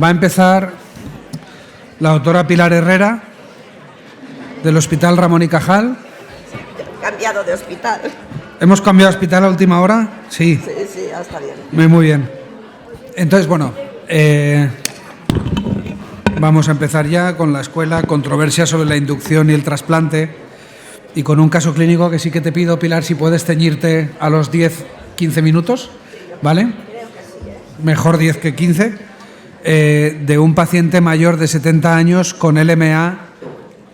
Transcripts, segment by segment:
Va a empezar la doctora Pilar Herrera, del Hospital Ramón y Cajal. Cambiado de hospital. ¿Hemos cambiado de hospital a última hora? Sí. Sí, ya está bien. Muy bien. Entonces, bueno, vamos a empezar ya con la escuela, controversia sobre la inducción y el trasplante, y con un caso clínico que sí que te pido, Pilar, si puedes ceñirte a los 10-15 minutos, ¿vale? Mejor 10 que 15. De un paciente mayor de 70 años con LMA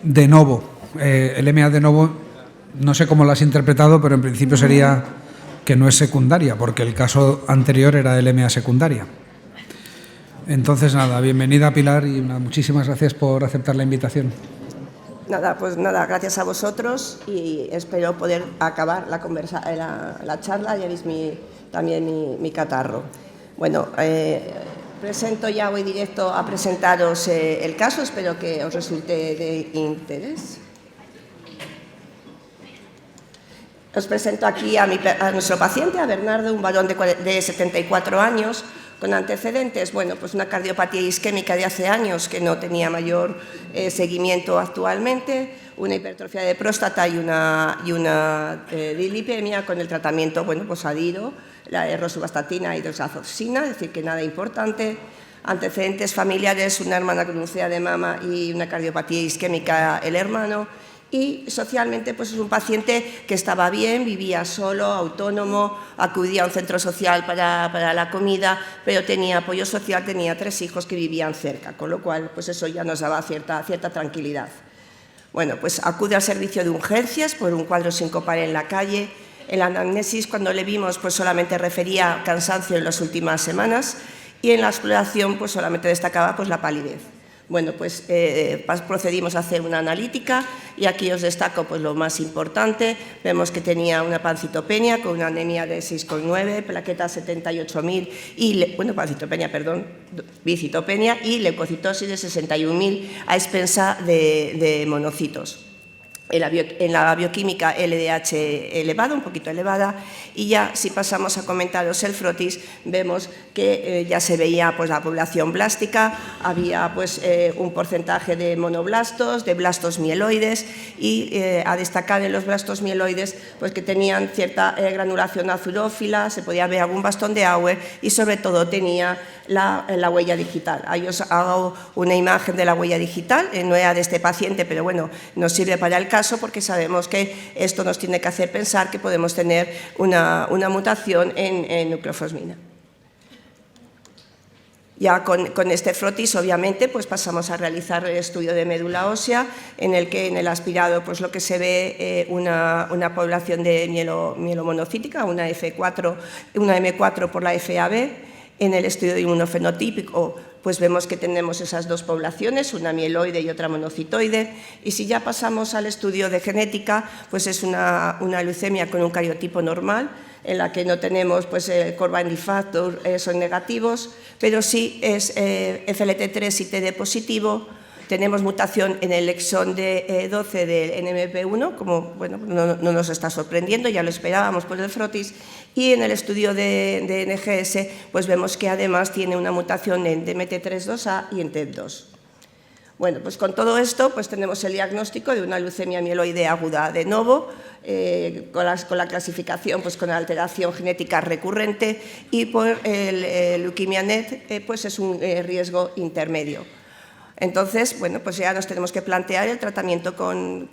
de novo. LMA de novo, no sé cómo lo has interpretado, pero en principio sería que no es secundaria, porque el caso anterior era LMA secundaria. Entonces, nada, bienvenida, Pilar, y muchísimas gracias por aceptar la invitación. Nada, pues nada, gracias a vosotros y espero poder acabar la charla. Ya veis también mi catarro. Bueno, presento ya, voy directo a presentaros el caso, espero que os resulte de interés. Os presento aquí a nuestro paciente, a Bernardo, un varón de 74 años, con antecedentes, bueno, pues una cardiopatía isquémica de hace años que no tenía mayor seguimiento actualmente, una hipertrofia de próstata y una dilipemia con el tratamiento, bueno, pues adiro, la rosuvastatina y doxazoxina, es decir, que nada importante. Antecedentes familiares, una hermana con UCA de mama y una cardiopatía isquémica el hermano. Y socialmente pues es un paciente que estaba bien, vivía solo, autónomo, acudía a un centro social para la comida, pero tenía apoyo social, tenía 3 hijos que vivían cerca, con lo cual pues eso ya nos daba cierta tranquilidad. Bueno, pues acude al servicio de urgencias por un cuadro sincopal en la calle. En la anamnesis, cuando le vimos, pues solamente refería cansancio en las últimas semanas y en la exploración pues solamente destacaba pues la palidez. Bueno, pues procedimos a hacer una analítica y aquí os destaco pues lo más importante. Vemos que tenía una pancitopenia con una anemia de 6,9, plaquetas 78.000 y, bicitopenia y leucocitosis de 61.000 a expensa de monocitos. En la bioquímica LDH elevado, un poquito elevada, y ya si pasamos a comentaros el frotis, vemos que ya se veía pues la población blástica, había pues un porcentaje de monoblastos, de blastos mieloides, y a destacar en los blastos mieloides pues que tenían cierta granulación azurófila, se podía ver algún bastón de Auer y sobre todo tenía la huella digital. Ahí os hago una imagen de la huella digital, no era de este paciente, pero bueno, nos sirve para el caso porque sabemos que esto nos tiene que hacer pensar que podemos tener una mutación en nucleofosmina. Ya con este frotis, obviamente, pues pasamos a realizar el estudio de médula ósea, en el que en el aspirado pues lo que se ve una población de mielomonocítica, una M4 por la FAB. En el estudio de inmunofenotípico pues vemos que tenemos esas dos poblaciones, una mieloide y otra monocitoide, y si ya pasamos al estudio de genética, pues es una leucemia con un cariotipo normal, en la que no tenemos pues Corbin factor, son negativos, pero sí es FLT3 y TD positivo. Tenemos mutación en el exón de 12 del NMP1, como bueno, no nos está sorprendiendo, ya lo esperábamos por el frotis, y en el estudio de NGS pues vemos que además tiene una mutación en DMT3-2A y en TET2. Bueno, pues con todo esto pues tenemos el diagnóstico de una leucemia mieloide aguda de novo, con la clasificación pues con alteración genética recurrente, y por el leuquimia NET pues es un riesgo intermedio. Entonces, bueno, pues ya nos tenemos que plantear el tratamiento con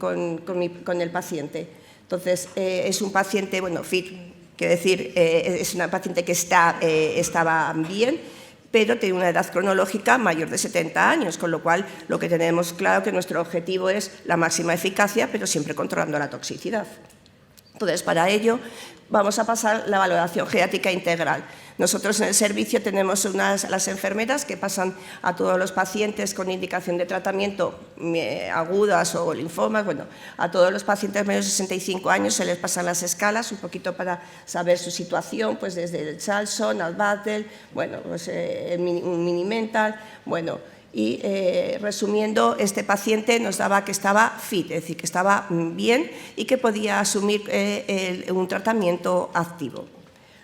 el paciente. Entonces, es un paciente, bueno, fit, quiero decir, es una paciente que estaba bien, pero tiene una edad cronológica mayor de 70 años, con lo cual lo que tenemos claro que nuestro objetivo es la máxima eficacia, pero siempre controlando la toxicidad. Entonces, para ello, vamos a pasar la valoración geriátrica integral. Nosotros en el servicio tenemos las enfermeras que pasan a todos los pacientes con indicación de tratamiento agudas o linfomas, bueno, a todos los pacientes menores de 65 años se les pasan las escalas, un poquito para saber su situación, pues desde el Charlson al Battle, bueno, pues un mini-mental, bueno. Y resumiendo, este paciente nos daba que estaba fit, es decir, que estaba bien y que podía asumir un tratamiento activo.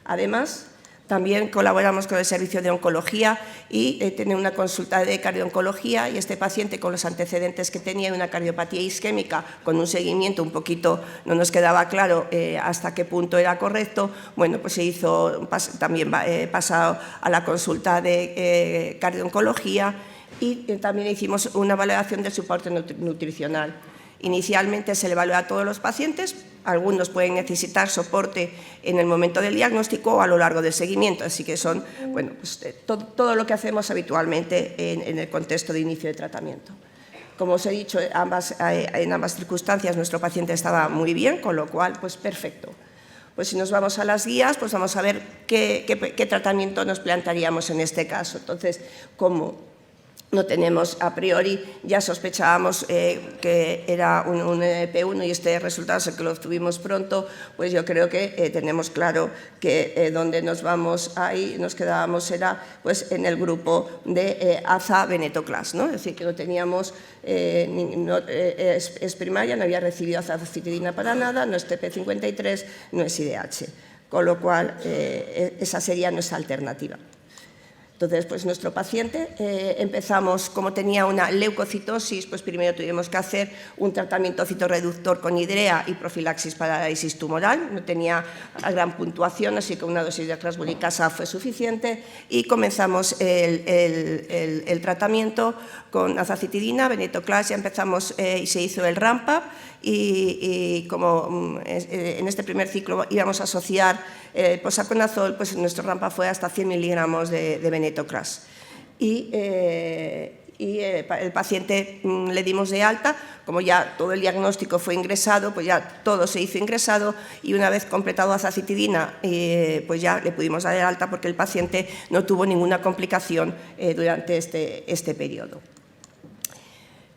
Además, también colaboramos con el servicio de oncología y tener una consulta de cardiooncología, y este paciente, con los antecedentes que tenía, una cardiopatía isquémica, con un seguimiento un poquito, no nos quedaba claro hasta qué punto era correcto, bueno, pues se hizo también pasado a la consulta de cardiooncología, y también hicimos una valoración del soporte nutricional. Inicialmente se le evalúa a todos los pacientes, algunos pueden necesitar soporte en el momento del diagnóstico o a lo largo del seguimiento, así que son, bueno, pues, todo lo que hacemos habitualmente en el contexto de inicio de tratamiento. Como os he dicho, en ambas circunstancias nuestro paciente estaba muy bien, con lo cual, pues perfecto. Pues si nos vamos a las guías, pues vamos a ver qué tratamiento nos plantearíamos en este caso. Entonces, como no tenemos a priori, ya sospechábamos que era un NMP1 y este resultado es el que lo obtuvimos pronto, pues yo creo que tenemos claro que donde nos vamos ahí, nos quedábamos era pues en el grupo de aza-venetoclax, ¿no? Es decir, que no teníamos, es primaria, no había recibido azacitidina para nada, no es TP53, no es IDH, con lo cual esa sería nuestra alternativa. Entonces, pues nuestro paciente, empezamos, como tenía una leucocitosis, pues primero tuvimos que hacer un tratamiento citorreductor con hidrea y profilaxis para parálisis tumoral, no tenía gran puntuación, así que una dosis de clasburicasa fue suficiente, y comenzamos el tratamiento con azacitidina, venetoclax, ya empezamos y se hizo el ramp-up, y como en este primer ciclo íbamos a asociar posaconazol, pues nuestro rampa fue hasta 100 miligramos de venetoclax. Y el paciente le dimos de alta, como ya todo el diagnóstico fue ingresado, pues ya todo se hizo ingresado, y una vez completado azacitidina, pues ya le pudimos dar de alta porque el paciente no tuvo ninguna complicación durante este periodo.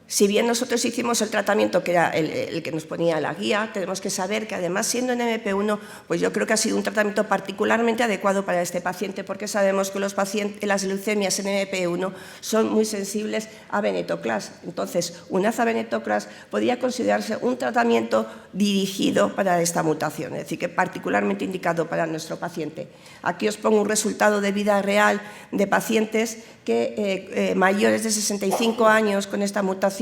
Si bien nosotros hicimos el tratamiento que era el que nos ponía la guía, tenemos que saber que además, siendo NMP1, pues yo creo que ha sido un tratamiento particularmente adecuado para este paciente, porque sabemos que las leucemias NMP1 son muy sensibles a venetoclax. Entonces, un aza-venetoclax podría considerarse un tratamiento dirigido para esta mutación, es decir, que particularmente indicado para nuestro paciente. Aquí os pongo un resultado de vida real de pacientes que mayores de 65 años con esta mutación,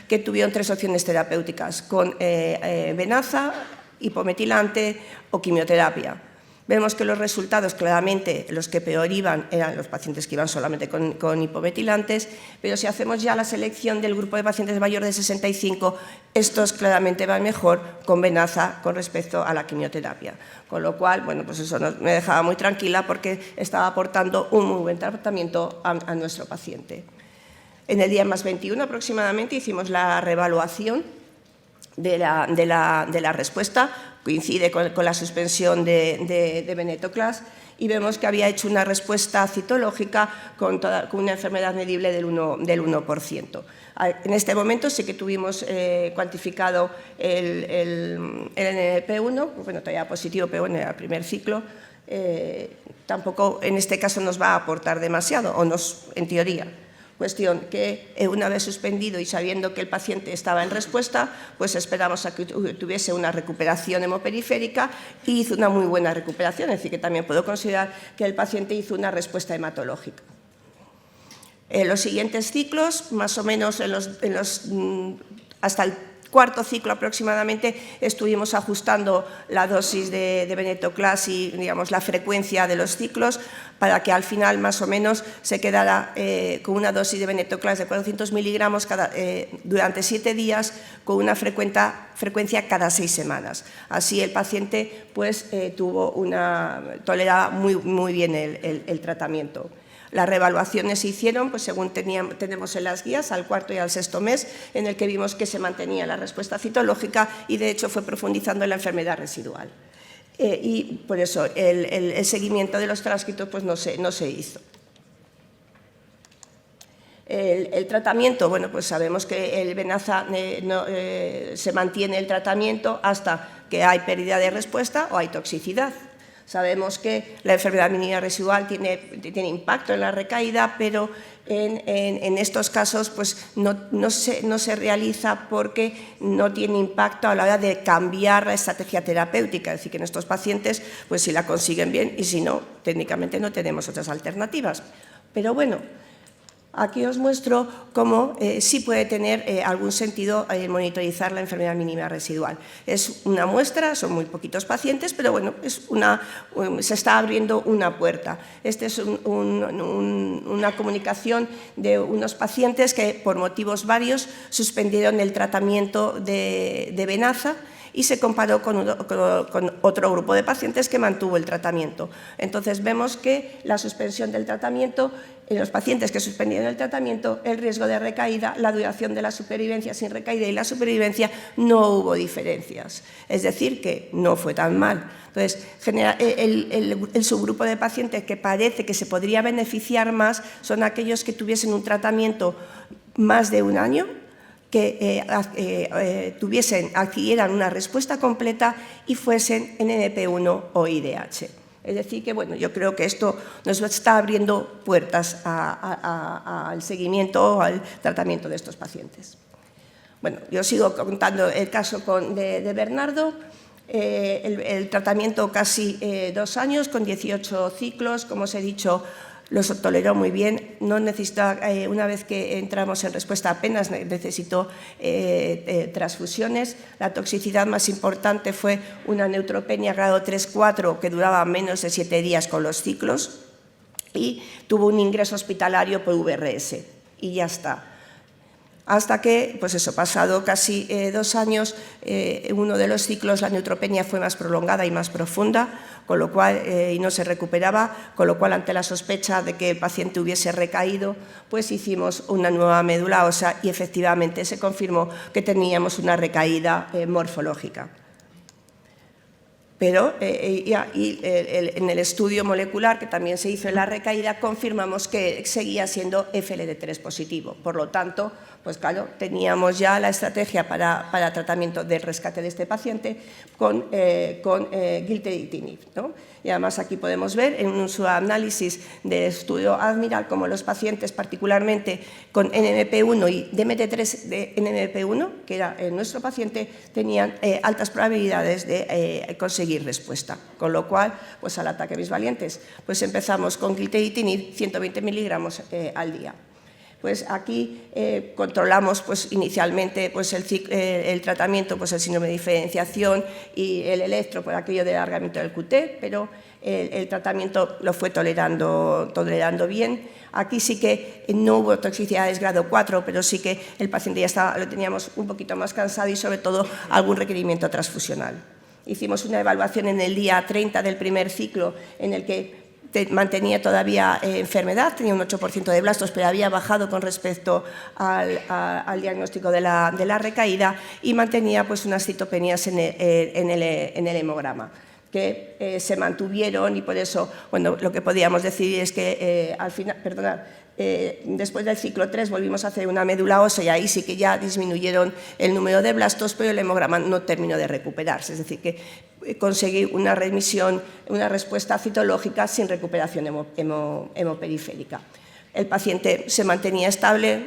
que tuvieron 3 opciones terapéuticas, con venaza, hipometilante o quimioterapia. Vemos que los resultados, claramente, los que peor iban eran los pacientes que iban solamente con hipometilantes, pero si hacemos ya la selección del grupo de pacientes mayores de 65, estos claramente van mejor con venaza con respecto a la quimioterapia. Con lo cual, bueno, pues eso me dejaba muy tranquila porque estaba aportando un muy buen tratamiento a nuestro paciente. En el día +21 aproximadamente hicimos la reevaluación de la respuesta, coincide con la suspensión de venetoclax, y vemos que había hecho una respuesta citológica con una enfermedad medible del 1%. En este momento sí que tuvimos cuantificado el NMP1, bueno, todavía positivo, pero bueno, era el primer ciclo. Tampoco en este caso nos va a aportar demasiado, en teoría. Cuestión que una vez suspendido y sabiendo que el paciente estaba en respuesta, pues esperamos a que tuviese una recuperación hemoperiférica, y hizo una muy buena recuperación, es decir, que también puedo considerar que el paciente hizo una respuesta hematológica. En los siguientes ciclos, más o menos hasta el cuarto ciclo aproximadamente, estuvimos ajustando la dosis de venetoclax y, digamos, la frecuencia de los ciclos, para que al final más o menos se quedara con una dosis de venetoclax de 400 miligramos durante 7 días, con una frecuencia cada 6 semanas. Así el paciente pues, toleraba muy bien el tratamiento. Las reevaluaciones se hicieron, pues según tenemos en las guías, al 4º y al 6º mes, en el que vimos que se mantenía la respuesta citológica, y de hecho fue profundizando en la enfermedad residual. Y por eso el seguimiento de los transcritos pues no se hizo. El tratamiento, bueno, pues sabemos que el venaza se mantiene el tratamiento hasta que hay pérdida de respuesta o hay toxicidad. Sabemos que la enfermedad mínima residual tiene impacto en la recaída, pero en estos casos pues no se realiza porque no tiene impacto a la hora de cambiar la estrategia terapéutica. Es decir, que en estos pacientes, pues si la consiguen bien y si no, técnicamente no tenemos otras alternativas. Pero bueno, aquí os muestro cómo sí puede tener algún sentido monitorizar la enfermedad mínima residual. Es una muestra, son muy poquitos pacientes, pero bueno, se está abriendo una puerta. Esta es una comunicación de unos pacientes que por motivos varios suspendieron el tratamiento de venaza y se comparó con otro grupo de pacientes que mantuvo el tratamiento. Entonces vemos que la suspensión del tratamiento, en los pacientes que suspendieron el tratamiento, el riesgo de recaída, la duración de la supervivencia sin recaída y la supervivencia, no hubo diferencias. Es decir, que no fue tan mal. Entonces, el subgrupo de pacientes que parece que se podría beneficiar más son aquellos que tuviesen un tratamiento más de un año, que adquirieran una respuesta completa y fuesen NMP1 o IDH. Es decir, que bueno, yo creo que esto nos está abriendo puertas al seguimiento o al tratamiento de estos pacientes. Bueno, yo sigo contando el caso de Bernardo. El tratamiento casi 2 años, con 18 ciclos, como os he dicho, los toleró muy bien, no necesitaba, una vez que entramos en respuesta apenas necesitó transfusiones. La toxicidad más importante fue una neutropenia grado 3-4 que duraba menos de 7 días con los ciclos y tuvo un ingreso hospitalario por VRS y ya está. Hasta que, pues eso, pasado casi 2 años, uno de los ciclos, la neutropenia fue más prolongada y más profunda, con lo cual, y no se recuperaba, con lo cual, ante la sospecha de que el paciente hubiese recaído, pues hicimos una nueva médula ósea y efectivamente se confirmó que teníamos una recaída morfológica. Pero en el estudio molecular que también se hizo en la recaída confirmamos que seguía siendo FLD3 positivo. Por lo tanto, pues claro, teníamos ya la estrategia para tratamiento del rescate de este paciente con gilteritinib, ¿no? Y además aquí podemos ver en un subanálisis del estudio Admiral cómo los pacientes, particularmente con NMP1 y DMT3 de NMP1, que era nuestro paciente, tenían altas probabilidades de conseguir respuesta. Con lo cual, pues al ataque mis valientes, pues empezamos con gilteritinib 120 miligramos al día. Pues aquí controlamos pues, inicialmente pues, el tratamiento, pues, el síndrome de diferenciación y el electro por aquello del alargamiento del QT, pero el tratamiento lo fue tolerando bien. Aquí sí que no hubo toxicidades grado 4, pero sí que el paciente ya lo teníamos un poquito más cansado y sobre todo algún requerimiento transfusional. Hicimos una evaluación en el día 30 del primer ciclo en el que mantenía todavía enfermedad, tenía un 8% de blastos, pero había bajado con respecto al diagnóstico de la recaída y mantenía pues, unas citopenias en el hemograma que se mantuvieron y por eso, bueno, lo que podíamos decir es que al final, después del ciclo 3 volvimos a hacer una médula ósea y ahí sí que ya disminuyeron el número de blastos, pero el hemograma no terminó de recuperarse, es decir, que conseguí una remisión, una respuesta citológica sin recuperación hemoperiférica. El paciente se mantenía estable,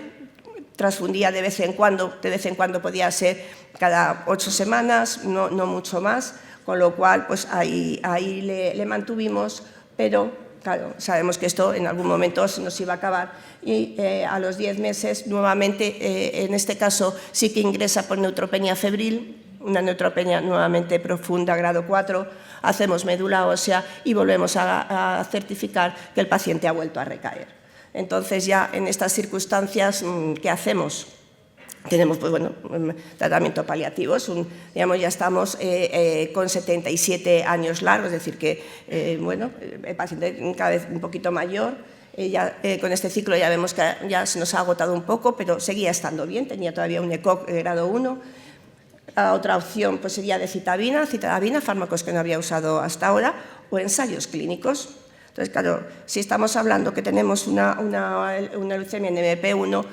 transfundía de vez en cuando podía ser cada 8 semanas, no mucho más, con lo cual pues ahí le mantuvimos, pero claro, sabemos que esto en algún momento se nos iba a acabar y a los 10 meses nuevamente, en este caso sí que ingresa por neutropenia febril, una neutropenia nuevamente profunda, grado 4, hacemos médula ósea y volvemos a certificar que el paciente ha vuelto a recaer. Entonces ya en estas circunstancias, ¿qué hacemos? Tenemos pues, bueno, tratamiento paliativo, digamos, ya estamos con 77 años largos, es decir, que bueno, el paciente cada vez un poquito mayor, con este ciclo ya vemos que ya se nos ha agotado un poco, pero seguía estando bien, tenía todavía un ECOG grado 1. La otra opción pues, sería de citabina, fármacos que no había usado hasta ahora, o ensayos clínicos. Entonces, claro, si estamos hablando que tenemos una leucemia en MP1,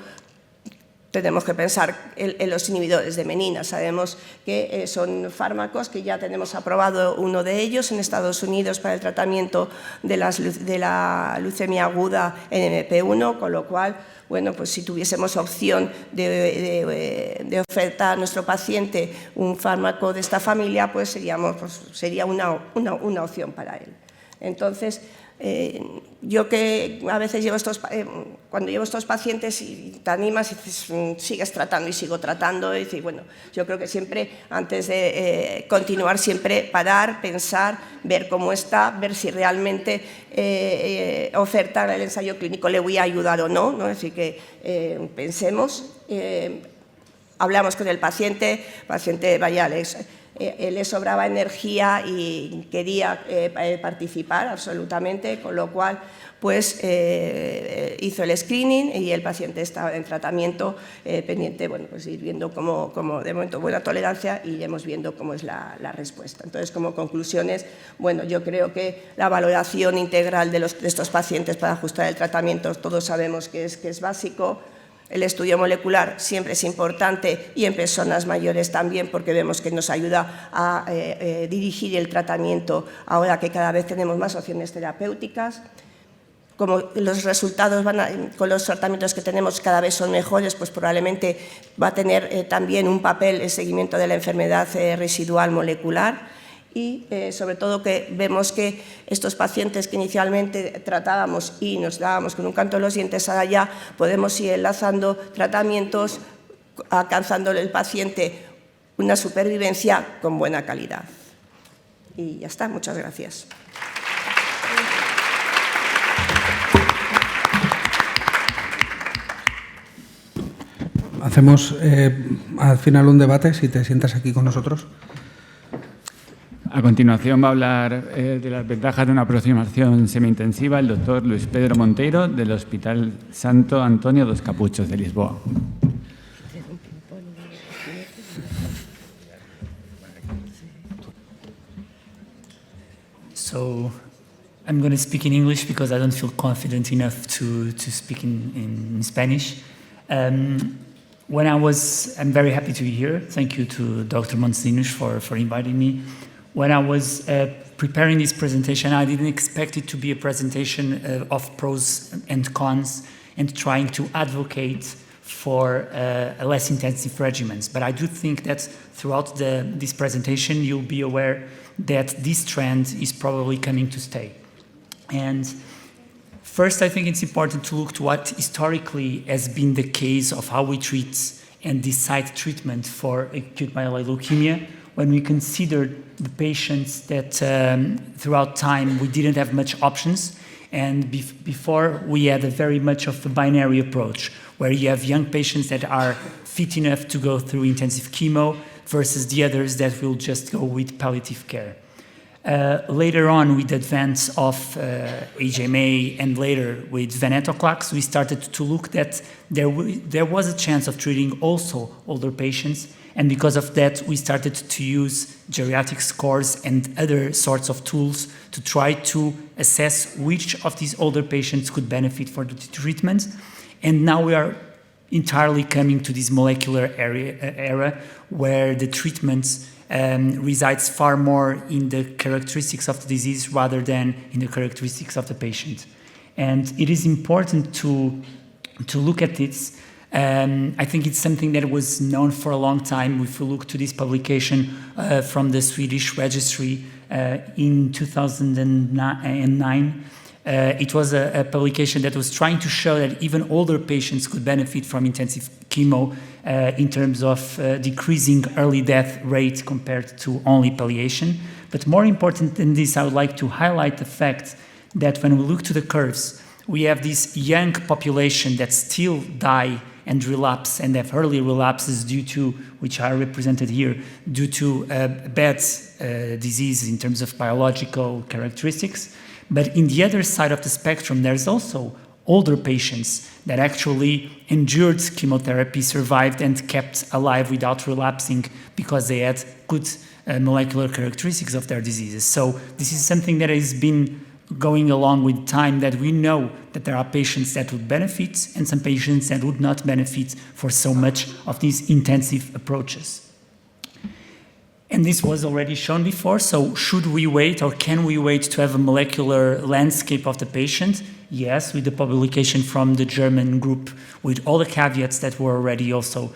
tenemos que pensar en los inhibidores de menina. Sabemos que son fármacos que ya tenemos aprobado uno de ellos en Estados Unidos para el tratamiento de la leucemia aguda en MP1, con lo cual, bueno, pues si tuviésemos opción de ofertar a nuestro paciente un fármaco de esta familia, pues sería una opción para él. Entonces, yo que a veces cuando llevo estos pacientes y te animas y dices, sigues tratando y sigo tratando, y dices, bueno, yo creo que siempre antes de continuar, siempre parar, pensar, ver cómo está, ver si realmente ofertar el ensayo clínico le voy a ayudar o no, ¿no? Es decir, que pensemos, hablamos con el paciente, vaya, le sobraba energía y quería participar absolutamente, con lo cual pues hizo el screening y el paciente estaba en tratamiento pendiente, bueno, pues ir viendo cómo de momento buena tolerancia y iremos viendo cómo es la respuesta. Entonces, como conclusiones, bueno, yo creo que la valoración integral de estos pacientes para ajustar el tratamiento, todos sabemos que es básico. El estudio molecular siempre es importante y en personas mayores también, porque vemos que nos ayuda a dirigir el tratamiento ahora que cada vez tenemos más opciones terapéuticas. Como los resultados con los tratamientos que tenemos cada vez son mejores, pues probablemente va a tener también un papel el seguimiento de la enfermedad residual molecular. Y sobre todo que vemos que estos pacientes que inicialmente tratábamos y nos dábamos con un canto de los dientes, ahora ya podemos ir enlazando tratamientos, alcanzándole al paciente una supervivencia con buena calidad. Y ya está, muchas gracias. Hacemos al final un debate, si te sientas aquí con nosotros. A continuación va a hablar de las ventajas de una aproximación semi-intensiva el doctor Luis Pedro Monteiro del Hospital Santo Antonio dos Capuchos de Lisboa. So I'm going to speak in English because I don't feel confident enough to speak in Spanish. I'm very happy to be here. Thank you to Dr. Monsinus for inviting me. When I was preparing this presentation, I didn't expect it to be a presentation of pros and cons and trying to advocate for a less intensive regimens. But I do think that throughout this presentation, you'll be aware that this trend is probably coming to stay. And first, I think it's important to look to what historically has been the case of how we treat and decide treatment for acute myeloid leukemia, when we considered the patients that throughout time we didn't have much options, and before we had a very much of a binary approach, where you have young patients that are fit enough to go through intensive chemo versus the others that will just go with palliative care. Later on, with the advance of HMA and later with venetoclax, we started to look that there was a chance of treating also older patients. And because of that, we started to use geriatric scores and other sorts of tools to try to assess which of these older patients could benefit for the treatment. And now we are entirely coming to this molecular era where the treatment resides far more in the characteristics of the disease rather than in the characteristics of the patient. And it is important to look at this. I think it's something that was known for a long time. If we look to this publication from the Swedish registry in 2009, it was a publication that was trying to show that even older patients could benefit from intensive chemo in terms of decreasing early death rate compared to only palliation. But more important than this, I would like to highlight the fact that when we look to the curves, we have this young population that still die and relapse and have early relapses due to, which are represented here, due to bad disease in terms of biological characteristics. But in the other side of the spectrum, there's also older patients that actually endured chemotherapy, survived and kept alive without relapsing because they had good molecular characteristics of their diseases. So this is something that has been going along with time that we know that there are patients that would benefit and some patients that would not benefit for so much of these intensive approaches. And this was already shown before, so should we wait or can we wait to have a molecular landscape of the patient? Yes, with the publication from the German group, with all the caveats that were already also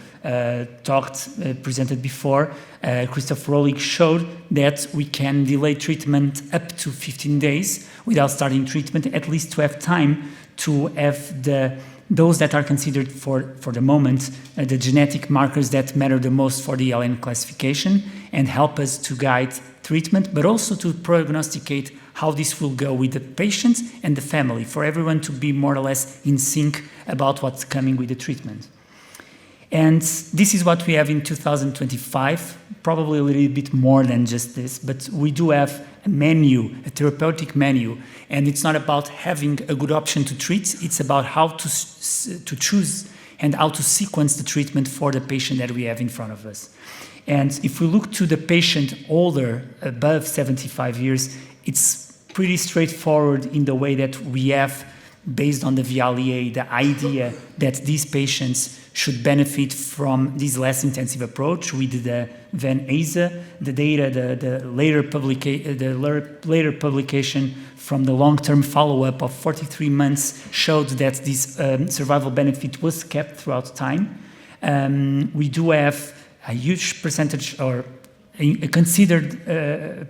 presented before. Christoph Rohlich showed that we can delay treatment up to 15 days without starting treatment, at least to have time to have those that are considered for the moment, the genetic markers that matter the most for the LN classification and help us to guide treatment, but also to prognosticate how this will go with the patients and the family, for everyone to be more or less in sync about what's coming with the treatment. And this is what we have in 2025, probably a little bit more than just this, but we do have a menu, a therapeutic menu, and it's not about having a good option to treat, it's about how to choose and how to sequence the treatment for the patient that we have in front of us. And if we look to the patient older, above 75 years, it's pretty straightforward in the way that we have, based on the VLEA, the idea that these patients should benefit from this less intensive approach with the Ven/Aza. The data, the later publication from the long-term follow-up of 43 months showed that this survival benefit was kept throughout time. We do have a huge percentage, or a considered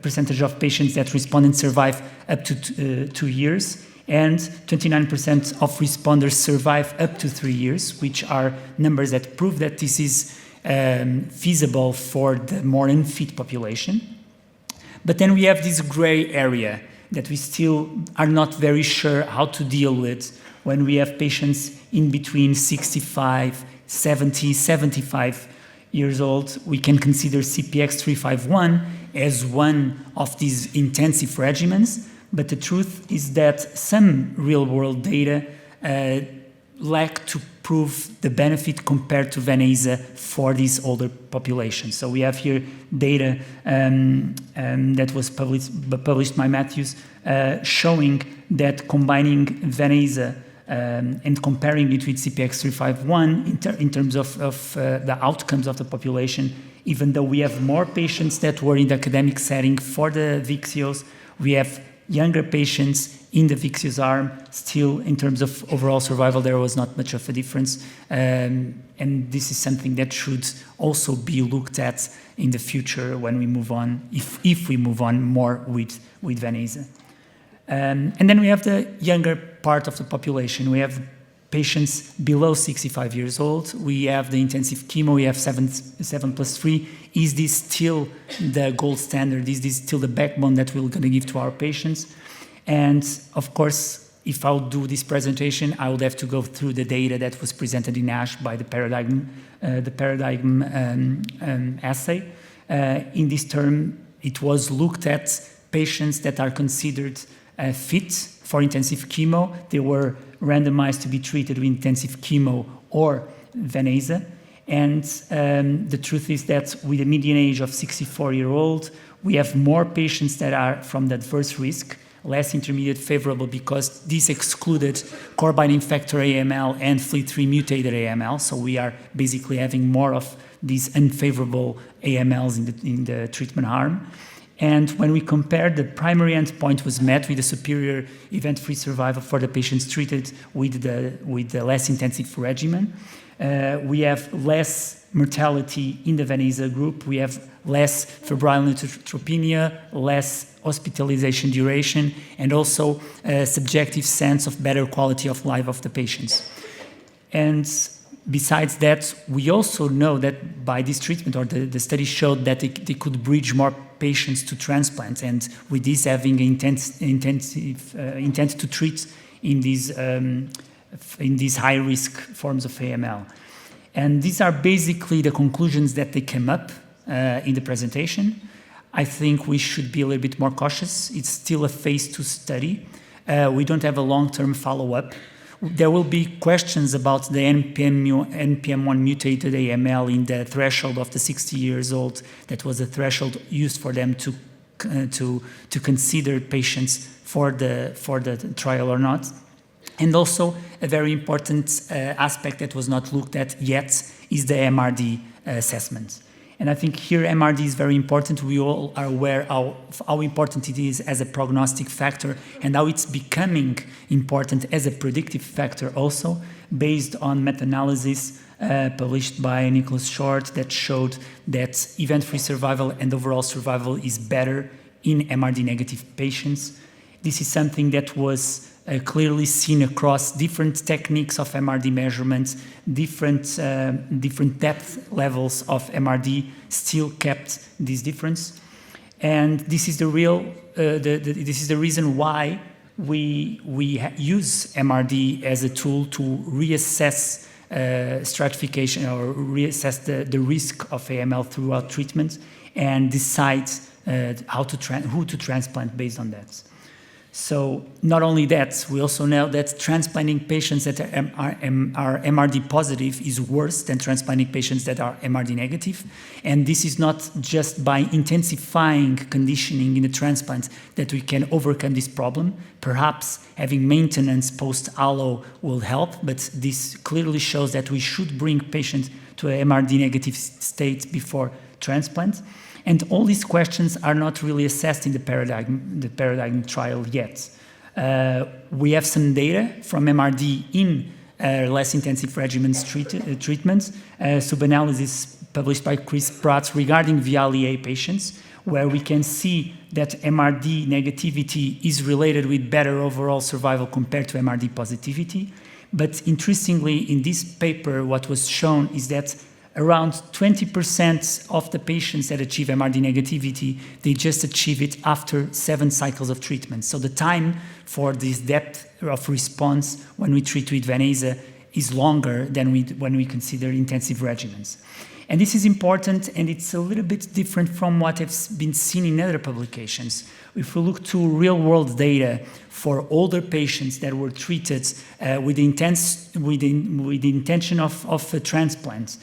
percentage of patients that respond and survive up to 2 years, and 29% of responders survive up to 3 years, which are numbers that prove that this is feasible for the more unfit population. But then we have this gray area that we still are not very sure how to deal with when we have patients in between 65, 70, 75 years old. We can consider CPX-351 as one of these intensive regimens, but the truth is that some real-world data lack to prove the benefit compared to Ven/Aza for this older population. So we have here data that was published by Matthews showing that combining Ven/Aza and comparing it with CPX-351 in terms of the outcomes of the population, even though we have more patients that were in the academic setting for the Vyxeos, we have younger patients in the Vyxeos arm. Still, in terms of overall survival, there was not much of a difference. And this is something that should also be looked at in the future when we move on, if we move on more with Ven/Aza. And then we have the younger part of the population. We have patients below 65 years old. We have the intensive chemo. We have 7+3. Is this still the gold standard? Is this still the backbone that we're going to give to our patients? And of course, if I would do this presentation, I would have to go through the data that was presented in ASH by the Paradigm assay. In this term, it was looked at patients that are considered fit for intensive chemo. They were randomized to be treated with intensive chemo or Ven/Aza. And the truth is that with a median age of 64-year-old, we have more patients that are from the adverse risk, less intermediate favorable, because this excluded core binding factor AML and FLT3 mutated AML. So we are basically having more of these unfavorable AMLs in the treatment arm. And when we compared, the primary endpoint was met with a superior event-free survival for the patients treated with the less intensive regimen. We have less mortality in the Ven/Aza group. We have less febrile neutropenia, less hospitalization duration, and also a subjective sense of better quality of life of the patients. And besides that, we also know that by this treatment, or the study showed that they could bridge more patients to transplant, and with this having intent to treat in these high-risk forms of AML. And these are basically the conclusions that they came up in the presentation. I think we should be a little bit more cautious. It's still a phase 2 study. We don't have a long-term follow-up. There will be questions about the NPM1 mutated AML in the threshold of the 60 years old. That was a threshold used for them to consider patients for the trial or not. And also a very important aspect that was not looked at yet is the MRD assessment. And I think here MRD is very important. We all are aware of how important it is as a prognostic factor and how it's becoming important as a predictive factor also, based on meta-analysis published by Nicholas Short that showed that event-free survival and overall survival is better in MRD-negative patients. This is something that was clearly seen across different techniques of MRD measurements, different depth levels of MRD still kept this difference. And this is the reason why we use MRD as a tool to reassess stratification or reassess the risk of AML throughout treatment and decide who to transplant based on that. So not only that, we also know that transplanting patients that are MRD positive is worse than transplanting patients that are MRD negative. And this is not just by intensifying conditioning in the transplant that we can overcome this problem. Perhaps having maintenance post-allo will help, but this clearly shows that we should bring patients to a MRD negative state before transplant. And all these questions are not really assessed in the paradigm trial yet. We have some data from MRD in less intensive regimens treatments, sub-analysis published by Chris Pratt regarding VIALE-A patients, where we can see that MRD negativity is related with better overall survival compared to MRD positivity. But interestingly, in this paper, what was shown is that around 20% of the patients that achieve MRD negativity, they just achieve it after 7 cycles of treatment. So the time for this depth of response when we treat with Ven/Aza is longer than when we consider intensive regimens. And this is important, and it's a little bit different from what has been seen in other publications. If we look to real-world data for older patients that were treated with the intention of a transplant,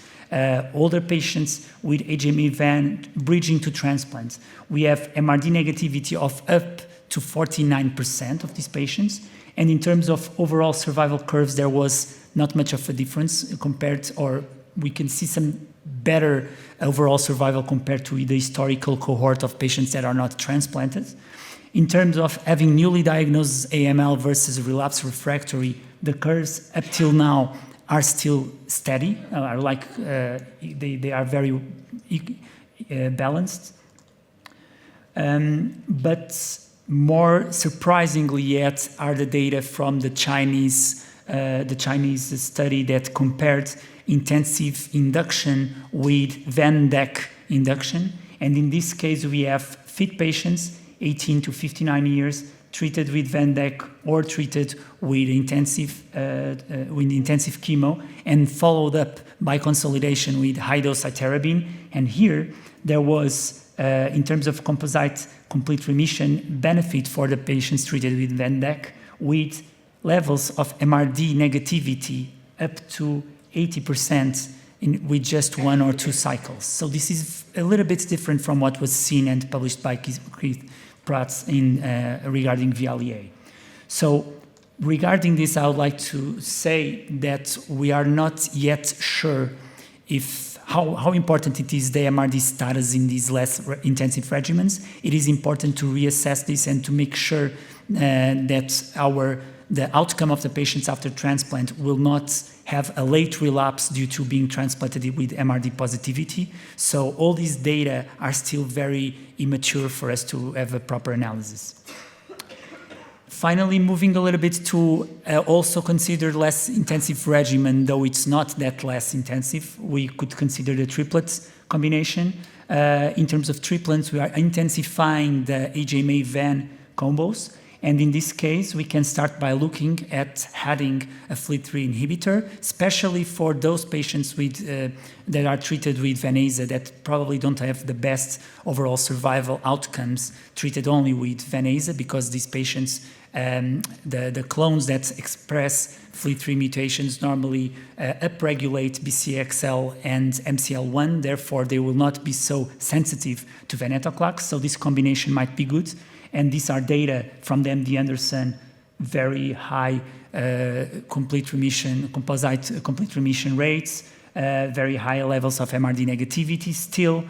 older patients with HMA-Ven bridging to transplant, we have MRD negativity of up to 49% of these patients. And in terms of overall survival curves, there was not much of a difference compared, or we can see some better overall survival compared to the historical cohort of patients that are not transplanted. In terms of having newly diagnosed AML versus relapse refractory, the curves up till now are still steady, they are very balanced. But more surprisingly yet are the data from the Chinese study that compared intensive induction with Ven/Dec induction. And in this case, we have fit patients, 18 to 59 years, treated with Ven/Dec or treated with intensive chemo and followed up by consolidation with high-dose cytarabine. And here, there was, in terms of composite complete remission, benefit for the patients treated with Ven/Dec with levels of MRD negativity up to 80% with just 1 or 2 cycles. So this is a little bit different from what was seen and published by Chris Pratt regarding VIALE-A. So regarding this, I would like to say that we are not yet sure how important it is the MRD status in these less intensive regimens. It is important to reassess this and to make sure that the outcome of the patients after transplant will not have a late relapse due to being transplanted with MRD positivity. So all these data are still very immature for us to have a proper analysis. Finally, moving a little bit to also consider less intensive regimen, though it's not that less intensive, we could consider the triplets combination. In terms of triplets, we are intensifying the HMA-Ven combos. And in this case, we can start by looking at adding a FLT3 inhibitor, especially for those patients that are treated with Ven/Aza that probably don't have the best overall survival outcomes treated only with Ven/Aza, because these patients, the clones that express FLT3 mutations normally upregulate BCXL and MCL1, therefore they will not be so sensitive to venetoclax, so this combination might be good. And these are data from the MD Anderson, very high complete remission, composite complete remission rates, very high levels of MRD negativity, still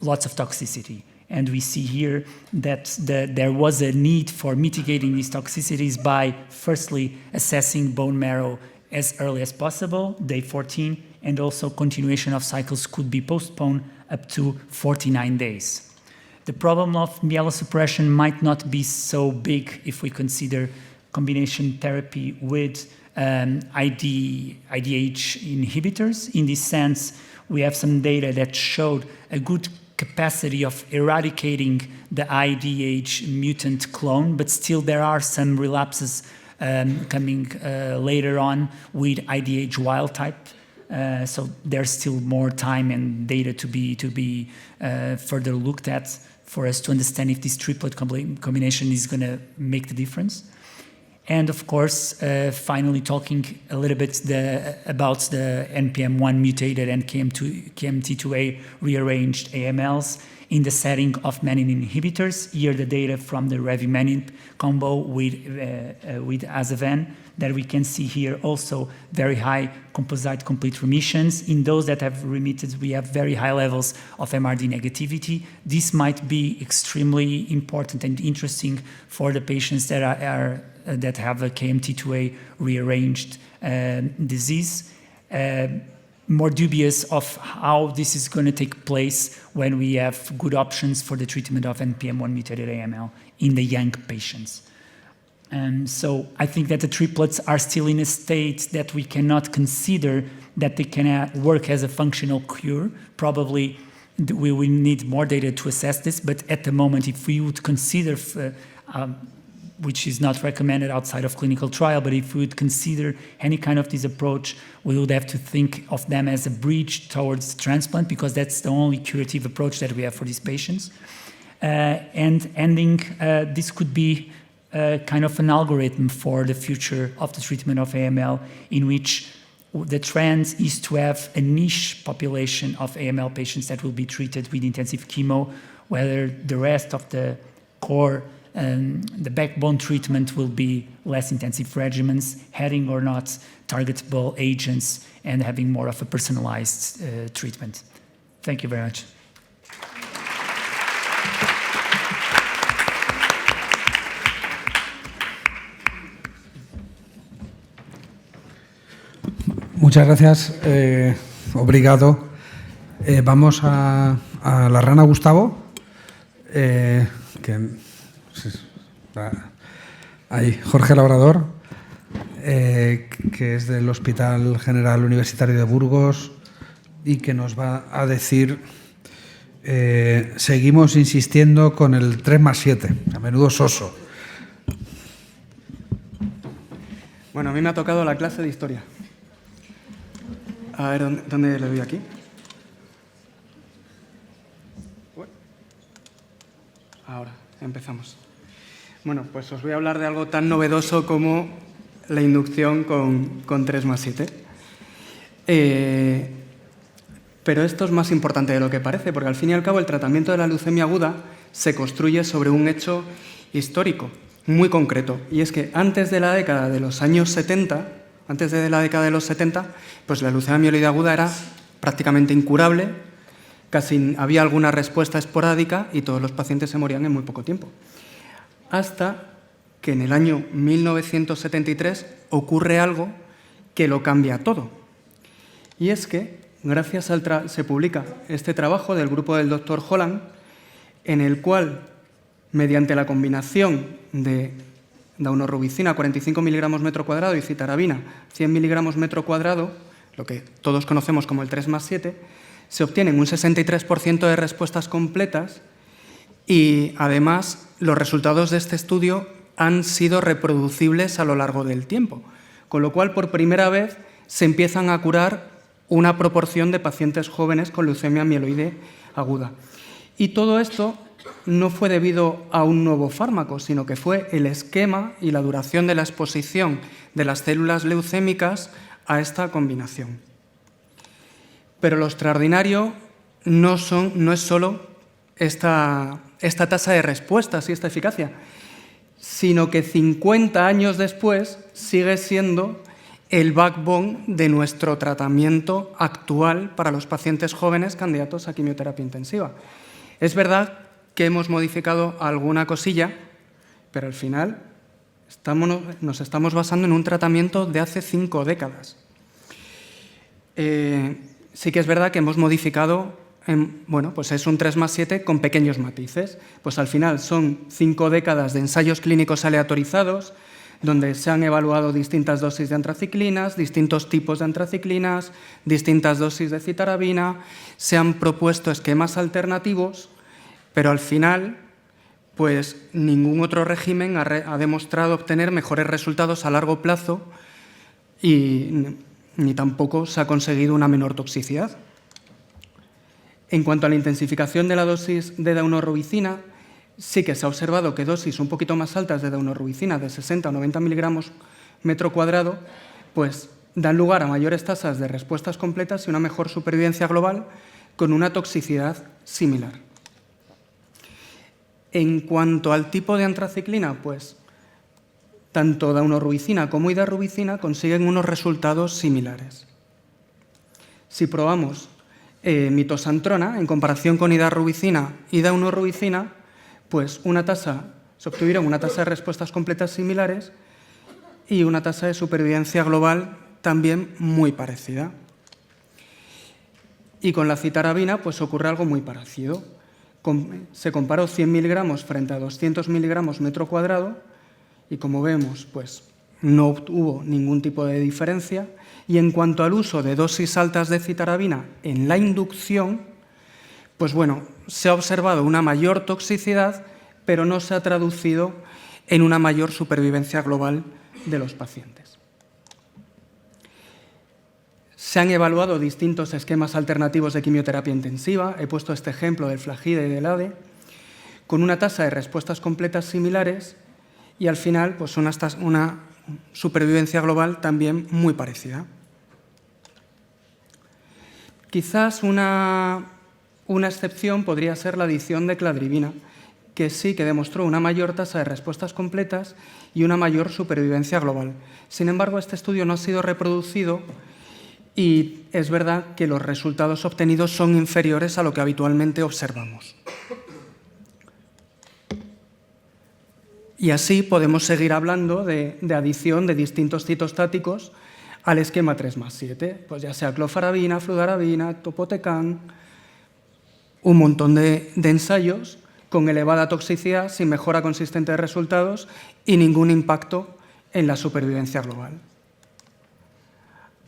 lots of toxicity. And we see here that there was a need for mitigating these toxicities by firstly assessing bone marrow as early as possible, day 14, and also continuation of cycles could be postponed up to 49 days. The problem of myelosuppression might not be so big if we consider combination therapy with IDH inhibitors. In this sense, we have some data that showed a good capacity of eradicating the IDH mutant clone, but still there are some relapses coming later on with IDH wild type. So there's still more time and data to be further looked at for us to understand if this triplet combination is going to make the difference. And of course, finally talking a little bit about the NPM1 mutated and KMT2A rearranged AMLs in the setting of menin inhibitors. Here the data from the revumenib combo with Azavan that we can see here also very high composite complete remissions. In those that have remitted, we have very high levels of MRD negativity. This might be extremely important and interesting for the patients that that have a KMT2A rearranged disease. More dubious of how this is going to take place when we have good options for the treatment of NPM1 mutated AML in the young patients. And so I think that the triplets are still in a state that we cannot consider that they can work as a functional cure. Probably we will need more data to assess this, but at the moment, if we would consider which is not recommended outside of clinical trial, but if we would consider any kind of this approach, we would have to think of them as a bridge towards transplant, because that's the only curative approach that we have for these patients. And ending, this could be kind of an algorithm for the future of the treatment of AML, in which the trend is to have a niche population of AML patients that will be treated with intensive chemo, whether the rest of the core the backbone treatment will be less intensive regimens, having or not targetable agents, and having more of a personalized treatment. Thank you very much. Muchas gracias. Obrigado. Vamos a la rana Gustavo, que ahí, Jorge Labrador, que es del Hospital General Universitario de Burgos y que nos va a decir, seguimos insistiendo con el 3+7, a menudo soso. Bueno, a mí me ha tocado la clase de historia. A ver, ¿dónde le doy aquí? Ahora, empezamos. Bueno, pues os voy a hablar de algo tan novedoso como la inducción con 3+7. Pero esto es más importante de lo que parece, porque al fin y al cabo el tratamiento de la leucemia aguda se construye sobre un hecho histórico muy concreto. Y es que antes de la década de los años 70, pues la leucemia mieloide aguda era prácticamente incurable, casi había alguna respuesta esporádica y todos los pacientes se morían en muy poco tiempo. Hasta que en el año 1973 ocurre algo que lo cambia todo. Y es que, gracias se publica este trabajo del grupo del Dr. Holland, en el cual, mediante la combinación de daunorubicina 45 miligramos metro cuadrado y citarabina 100 miligramos metro cuadrado, lo que todos conocemos como el 3+7, se obtienen un 63% de respuestas completas. Y además los resultados de este estudio han sido reproducibles a lo largo del tiempo, con lo cual por primera vez se empiezan a curar una proporción de pacientes jóvenes con leucemia mieloide aguda. Y todo esto no fue debido a un nuevo fármaco, sino que fue el esquema y la duración de la exposición de las células leucémicas a esta combinación. Pero lo extraordinario no es solo esta tasa de respuestas y esta eficacia, sino que 50 años después sigue siendo el backbone de nuestro tratamiento actual para los pacientes jóvenes candidatos a quimioterapia intensiva. Es verdad que hemos modificado alguna cosilla, pero al final nos estamos basando en un tratamiento de hace 5 décadas. Sí que es verdad que hemos modificado, bueno, pues es un 3+7 con pequeños matices. Pues al final son 5 décadas de ensayos clínicos aleatorizados, donde se han evaluado distintas dosis de antraciclinas, distintos tipos de antraciclinas, distintas dosis de citarabina, se han propuesto esquemas alternativos, pero al final, pues ningún otro régimen ha demostrado obtener mejores resultados a largo plazo y ni tampoco se ha conseguido una menor toxicidad. En cuanto a la intensificación de la dosis de daunorubicina, sí que se ha observado que dosis un poquito más altas de daunorubicina, de 60 o 90 miligramos metro cuadrado, pues dan lugar a mayores tasas de respuestas completas y una mejor supervivencia global con una toxicidad similar. En cuanto al tipo de antraciclina, pues tanto daunorubicina como idarubicina consiguen unos resultados similares. Si probamos mitosantrona en comparación con idarubicina y daunorubicina, pues se obtuvieron una tasa de respuestas completas similares y una tasa de supervivencia global también muy parecida. Y con la citarabina pues ocurre algo muy parecido. Se comparó 100 miligramos frente a 200 miligramos metro cuadrado y como vemos pues no hubo ningún tipo de diferencia. Y en cuanto al uso de dosis altas de citarabina en la inducción, pues bueno, se ha observado una mayor toxicidad, pero no se ha traducido en una mayor supervivencia global de los pacientes. Se han evaluado distintos esquemas alternativos de quimioterapia intensiva. He puesto este ejemplo del Flagide y del ADE, con una tasa de respuestas completas similares y al final pues una supervivencia global también muy parecida. Quizás una excepción podría ser la adición de cladribina, que sí que demostró una mayor tasa de respuestas completas y una mayor supervivencia global. Sin embargo, este estudio no ha sido reproducido y es verdad que los resultados obtenidos son inferiores a lo que habitualmente observamos. Y así podemos seguir hablando de adición de distintos citostáticos al esquema 3+7, pues ya sea clofarabina, fludarabina, topotecan, un montón de ensayos con elevada toxicidad, sin mejora consistente de resultados y ningún impacto en la supervivencia global.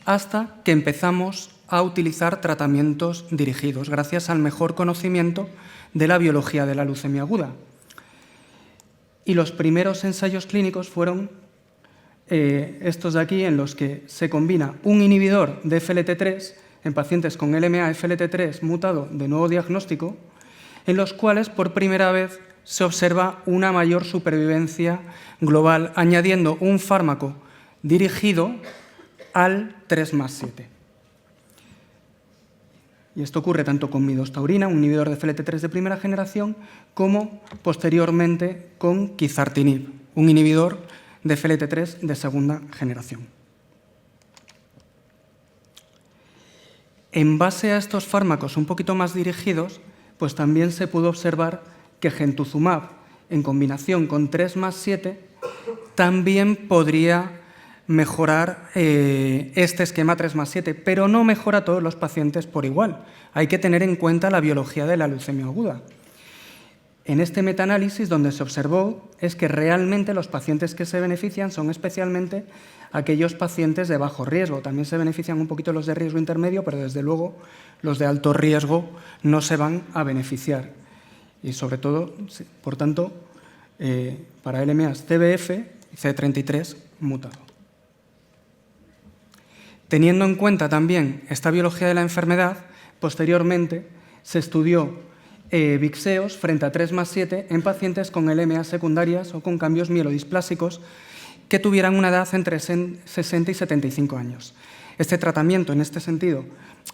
Hasta que empezamos a utilizar tratamientos dirigidos, gracias al mejor conocimiento de la biología de la leucemia aguda. Y los primeros ensayos clínicos fueron estos de aquí, en los que se combina un inhibidor de FLT3 en pacientes con LMA FLT3 mutado de nuevo diagnóstico, en los cuales por primera vez se observa una mayor supervivencia global, añadiendo un fármaco dirigido al 3+7. Y esto ocurre tanto con midostaurina, un inhibidor de FLT3 de primera generación, como posteriormente con quizartinib, un inhibidor de FLT3 de segunda generación. En base a estos fármacos un poquito más dirigidos, pues también se pudo observar que gentuzumab, en combinación con 3+7, también podría mejorar este esquema 3+7, pero no mejora a todos los pacientes por igual. Hay que tener en cuenta la biología de la leucemia aguda. En este metaanálisis, donde se observó es que realmente los pacientes que se benefician son especialmente aquellos pacientes de bajo riesgo. También se benefician un poquito los de riesgo intermedio, pero desde luego los de alto riesgo no se van a beneficiar. Y sobre todo, por tanto, para LMAs CBF y C33 mutado. Teniendo en cuenta también esta biología de la enfermedad, posteriormente se estudió Vixeos frente a 3+7 en pacientes con LMA secundarias o con cambios mielodisplásicos que tuvieran una edad entre 60 y 75 años. Este tratamiento, en este sentido,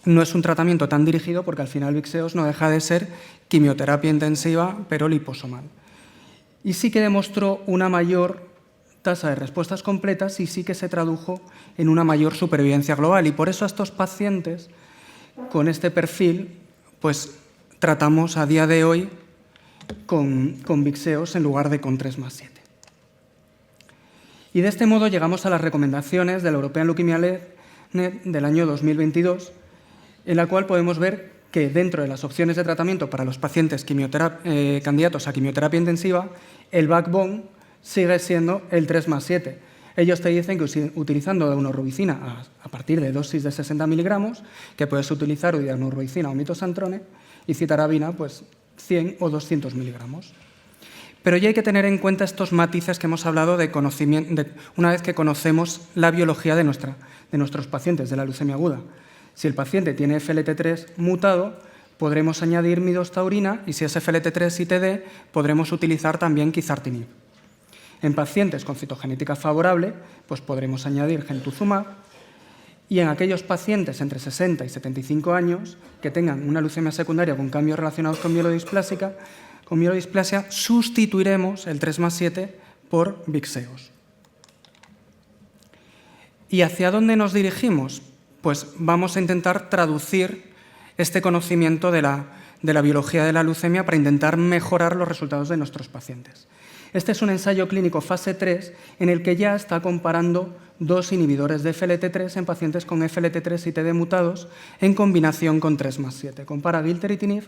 no es un tratamiento tan dirigido porque al final VYXEOS no deja de ser quimioterapia intensiva, pero liposomal. Y sí que demostró una mayor tasa de respuestas completas y sí que se tradujo en una mayor supervivencia global. Y por eso a estos pacientes con este perfil, pues tratamos a día de hoy con VYXEOS en lugar de con 3+7. Y de este modo llegamos a las recomendaciones de la European Leukemia Net del año 2022, en la cual podemos ver que dentro de las opciones de tratamiento para los pacientes candidatos a quimioterapia intensiva, el backbone sigue siendo el 3+7. Ellos te dicen que utilizando daunorubicina a partir de dosis de 60 miligramos, que puedes utilizar daunorubicina o mitosantrone, y citarabina, pues 100 o 200 miligramos. Pero ya hay que tener en cuenta estos matices que hemos hablado de conocimiento, una vez que conocemos la biología de nuestros pacientes de la leucemia aguda. Si el paciente tiene FLT3 mutado, podremos añadir midostaurina y si es FLT3-ITD, podremos utilizar también quizartinib. En pacientes con citogenética favorable, pues podremos añadir genituzumab y en aquellos pacientes entre 60 y 75 años que tengan una leucemia secundaria con cambios relacionados con mielodisplasia, sustituiremos el 3+7 por VYXEOS. ¿Y hacia dónde nos dirigimos? Pues vamos a intentar traducir este conocimiento de la biología de la leucemia para intentar mejorar los resultados de nuestros pacientes. Este es un ensayo clínico fase 3 en el que ya está comparando dos inhibidores de FLT3 en pacientes con FLT3-ITD mutados en combinación con 3+7. Compara gilteritinib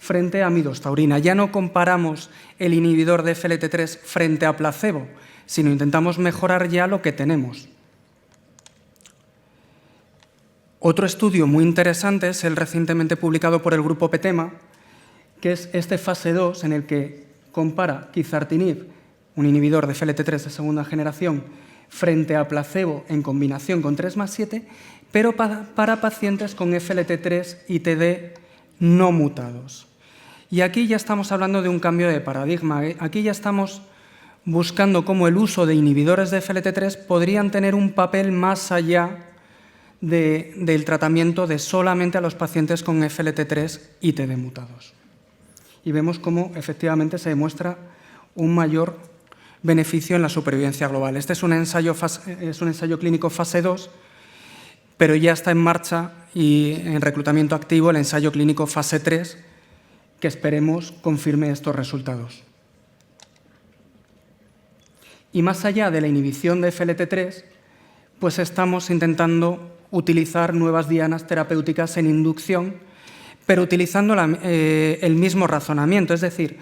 frente a midostaurina. Ya no comparamos el inhibidor de FLT3 frente a placebo, sino intentamos mejorar ya lo que tenemos. Otro estudio muy interesante es el recientemente publicado por el grupo PETEMA, que es este fase 2 en el que compara quizartinib, un inhibidor de FLT3 de segunda generación, frente a placebo en combinación con 3+7, pero para pacientes con FLT3-ITD no mutados. Y aquí ya estamos hablando de un cambio de paradigma. Aquí ya estamos buscando cómo el uso de inhibidores de FLT3 podrían tener un papel más allá del tratamiento de solamente a los pacientes con FLT3-ITD mutados. Y vemos cómo efectivamente se demuestra un mayor beneficio en la supervivencia global. Este es un ensayo clínico fase 2, pero ya está en marcha y en reclutamiento activo el ensayo clínico fase 3, que esperemos confirme estos resultados. Y más allá de la inhibición de FLT3, pues estamos intentando utilizar nuevas dianas terapéuticas en inducción, pero utilizando el mismo razonamiento, es decir,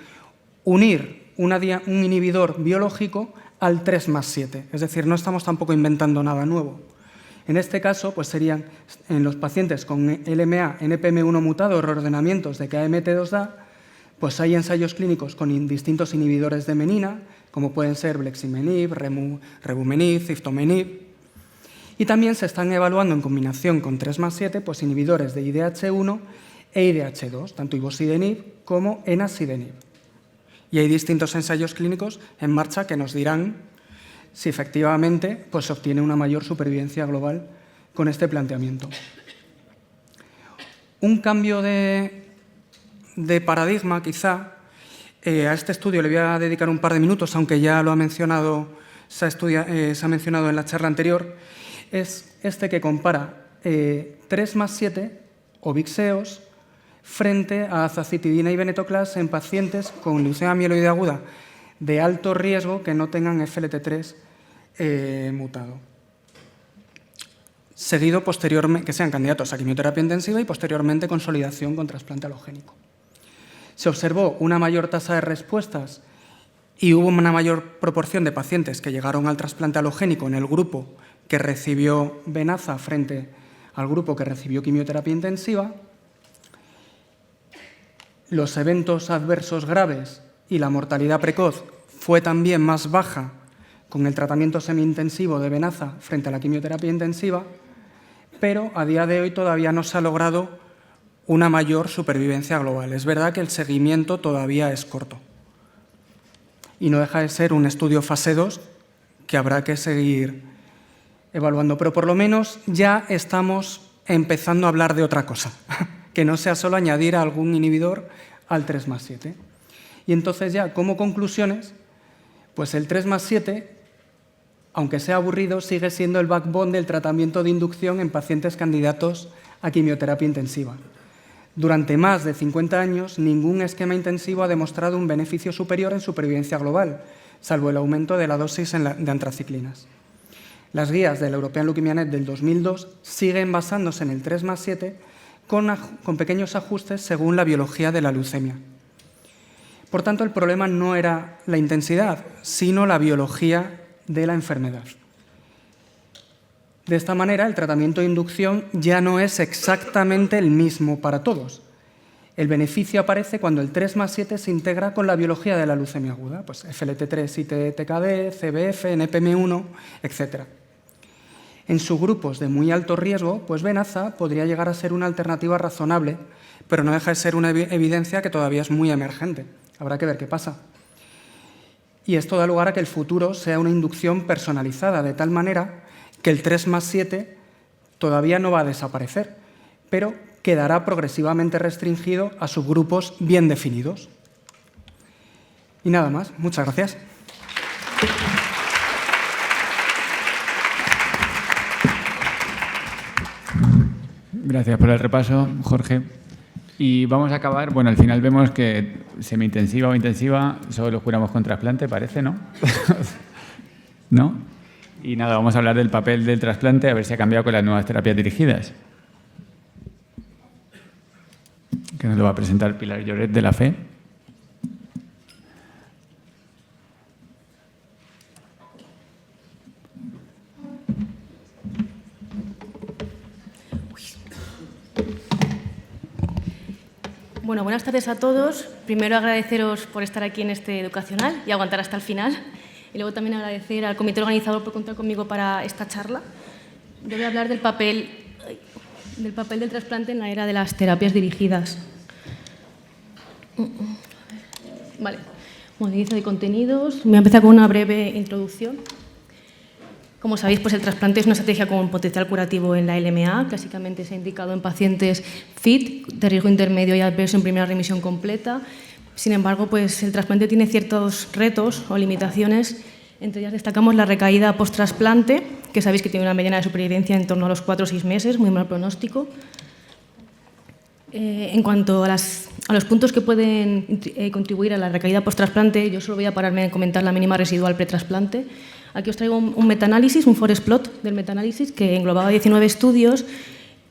unir un inhibidor biológico al 3+7, es decir, no estamos tampoco inventando nada nuevo. En este caso, pues serían en los pacientes con LMA, NPM1 mutado o reordenamientos de KMT2A, pues hay ensayos clínicos con distintos inhibidores de menina, como pueden ser bleximenib, revumenib, ziftomenib, y también se están evaluando en combinación con 3+7 pues inhibidores de IDH1 e IDH2, tanto ivosidenib como enasidenib. Y hay distintos ensayos clínicos en marcha que nos dirán si efectivamente pues, se obtiene una mayor supervivencia global con este planteamiento. Un cambio de paradigma, quizá, a este estudio le voy a dedicar un par de minutos, aunque ya lo ha mencionado, se ha mencionado en la charla anterior, es este que compara 3+7 o VYXEOS frente a azacitidina y venetoclax en pacientes con leucemia mieloide aguda de alto riesgo que no tengan FLT3 mutado. Seguido posteriormente, que sean candidatos a quimioterapia intensiva y posteriormente consolidación con trasplante alogénico. Se observó una mayor tasa de respuestas y hubo una mayor proporción de pacientes que llegaron al trasplante alogénico en el grupo que recibió venaza frente al grupo que recibió quimioterapia intensiva. Los eventos adversos graves y la mortalidad precoz fue también más baja con el tratamiento semi-intensivo de venaza frente a la quimioterapia intensiva, pero a día de hoy todavía no se ha logrado una mayor supervivencia global. Es verdad que el seguimiento todavía es corto y no deja de ser un estudio fase 2 que habrá que seguir evaluando, pero por lo menos ya estamos empezando a hablar de otra cosa, que no sea solo añadir algún inhibidor al 3+7. Y entonces ya, como conclusiones, pues el 3+7, aunque sea aburrido, sigue siendo el backbone del tratamiento de inducción en pacientes candidatos a quimioterapia intensiva. Durante más de 50 años, ningún esquema intensivo ha demostrado un beneficio superior en supervivencia global, salvo el aumento de la dosis de antraciclinas. Las guías de la European Leukemia Net del 2002 siguen basándose en el 3+7 con pequeños ajustes según la biología de la leucemia. Por tanto, el problema no era la intensidad, sino la biología de la enfermedad. De esta manera, el tratamiento de inducción ya no es exactamente el mismo para todos. El beneficio aparece cuando el 3+7 se integra con la biología de la leucemia aguda, pues FLT3, ITTKD, CBF, NPM1, etc. En subgrupos de muy alto riesgo, pues Venaza podría llegar a ser una alternativa razonable, pero no deja de ser una evidencia que todavía es muy emergente. Habrá que ver qué pasa. Y esto da lugar a que el futuro sea una inducción personalizada, de tal manera que el 3+7 todavía no va a desaparecer, pero quedará progresivamente restringido a subgrupos bien definidos. Y nada más. Muchas gracias. Gracias por el repaso, Jorge. Y vamos a acabar, bueno, al final vemos que semi-intensiva o intensiva solo lo juramos con trasplante, parece, ¿no? ¿No? Y nada, vamos a hablar del papel del trasplante, a ver si ha cambiado con las nuevas terapias dirigidas. Que nos lo va a presentar Pilar Lloret de la FE. Bueno, buenas tardes a todos. Primero agradeceros por estar aquí en este educacional y aguantar hasta el final. Y luego también agradecer al comité organizador por contar conmigo para esta charla. Yo voy a hablar del papel del trasplante en la era de las terapias dirigidas. Vale, bueno, inicio de contenidos. Voy a empezar con una breve introducción. Como sabéis, pues el trasplante es una estrategia con potencial curativo en la LMA. Clásicamente se ha indicado en pacientes FIT, de riesgo intermedio y adverso en primera remisión completa. Sin embargo, pues el trasplante tiene ciertos retos o limitaciones. Entre ellas destacamos la recaída post-trasplante, que sabéis que tiene una mediana de supervivencia en torno a los 4 o 6 meses, muy mal pronóstico. En cuanto a los puntos que pueden contribuir a la recaída post-trasplante, yo solo voy a pararme en comentar la mínima residual pre-trasplante. Aquí os traigo un metaanálisis, un forest plot del metaanálisis que englobaba 19 estudios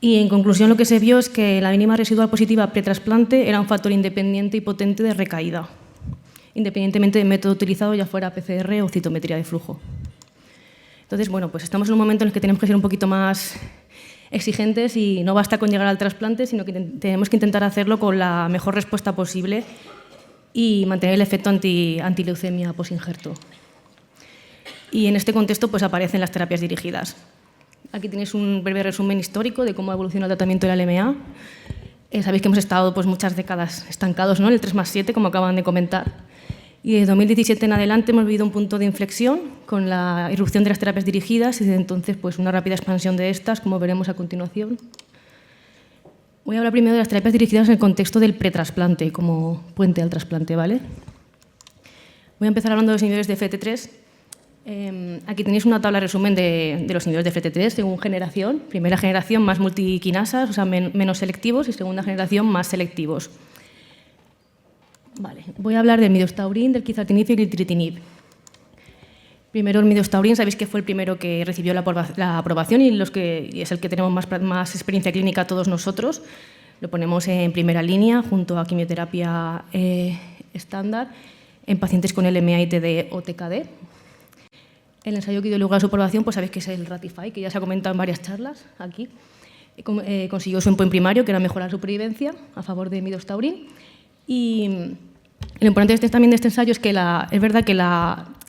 y en conclusión lo que se vio es que la mínima residual positiva pre-trasplante era un factor independiente y potente de recaída, independientemente del método utilizado, ya fuera PCR o citometría de flujo. Entonces, bueno, pues estamos en un momento en el que tenemos que ser un poquito más exigentes y no basta con llegar al trasplante, sino que tenemos que intentar hacerlo con la mejor respuesta posible y mantener el efecto antileucemia posinjerto. Y en este contexto pues, aparecen las terapias dirigidas. Aquí tenéis un breve resumen histórico de cómo ha evolucionado el tratamiento de la LMA. Sabéis que hemos estado pues, muchas décadas estancados, ¿no?, en el 3+7, como acaban de comentar. Y de 2017 en adelante hemos vivido un punto de inflexión con la irrupción de las terapias dirigidas y desde entonces pues, una rápida expansión de estas, como veremos a continuación. Voy a hablar primero de las terapias dirigidas en el contexto del pretrasplante, como puente al trasplante, ¿vale? Voy a empezar hablando de los niveles de FT3. Aquí tenéis una tabla resumen de los niveles de FT3 según generación. Primera generación más multiquinasas, o sea, menos selectivos, y segunda generación más selectivos. Vale, voy a hablar del midostaurin, del quizartinib y del tritinib. Primero el midostaurin, sabéis que fue el primero que recibió la aprobación y es el que tenemos más experiencia clínica todos nosotros. Lo ponemos en primera línea junto a quimioterapia estándar en pacientes con LMA, ITD o TKD. El ensayo que dio lugar a su aprobación, pues sabéis que es el RATIFY, que ya se ha comentado en varias charlas aquí. Consiguió su endpoint primario, que era mejorar la supervivencia a favor de midostaurin. Y lo importante también de este ensayo es que es verdad que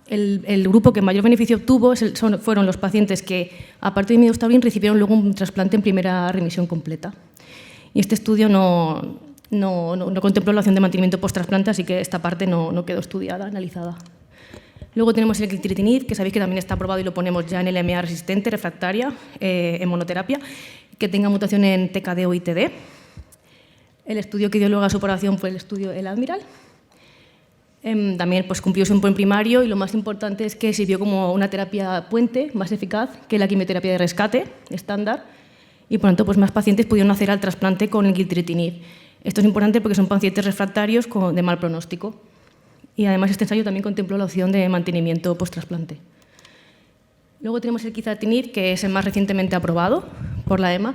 el grupo que mayor beneficio obtuvo fueron los pacientes que, aparte de midostaurin, recibieron luego un trasplante en primera remisión completa. Y este estudio no contempló la opción de mantenimiento post-trasplante, así que esta parte no quedó estudiada, analizada. Luego tenemos el gilteritinib, que sabéis que también está aprobado y lo ponemos ya en LMA resistente, refractaria, en monoterapia, que tenga mutación en TKD o ITD. El estudio que dio luego a su aprobación fue el Admiral. También pues, cumplió su endpoint primario y lo más importante es que sirvió como una terapia puente más eficaz que la quimioterapia de rescate estándar y por lo tanto pues, más pacientes pudieron hacer el trasplante con el gilteritinib. Esto es importante porque son pacientes refractarios de mal pronóstico. Y además este ensayo también contempló la opción de mantenimiento post-trasplante. Luego tenemos el quizartinib, que es el más recientemente aprobado por la EMA.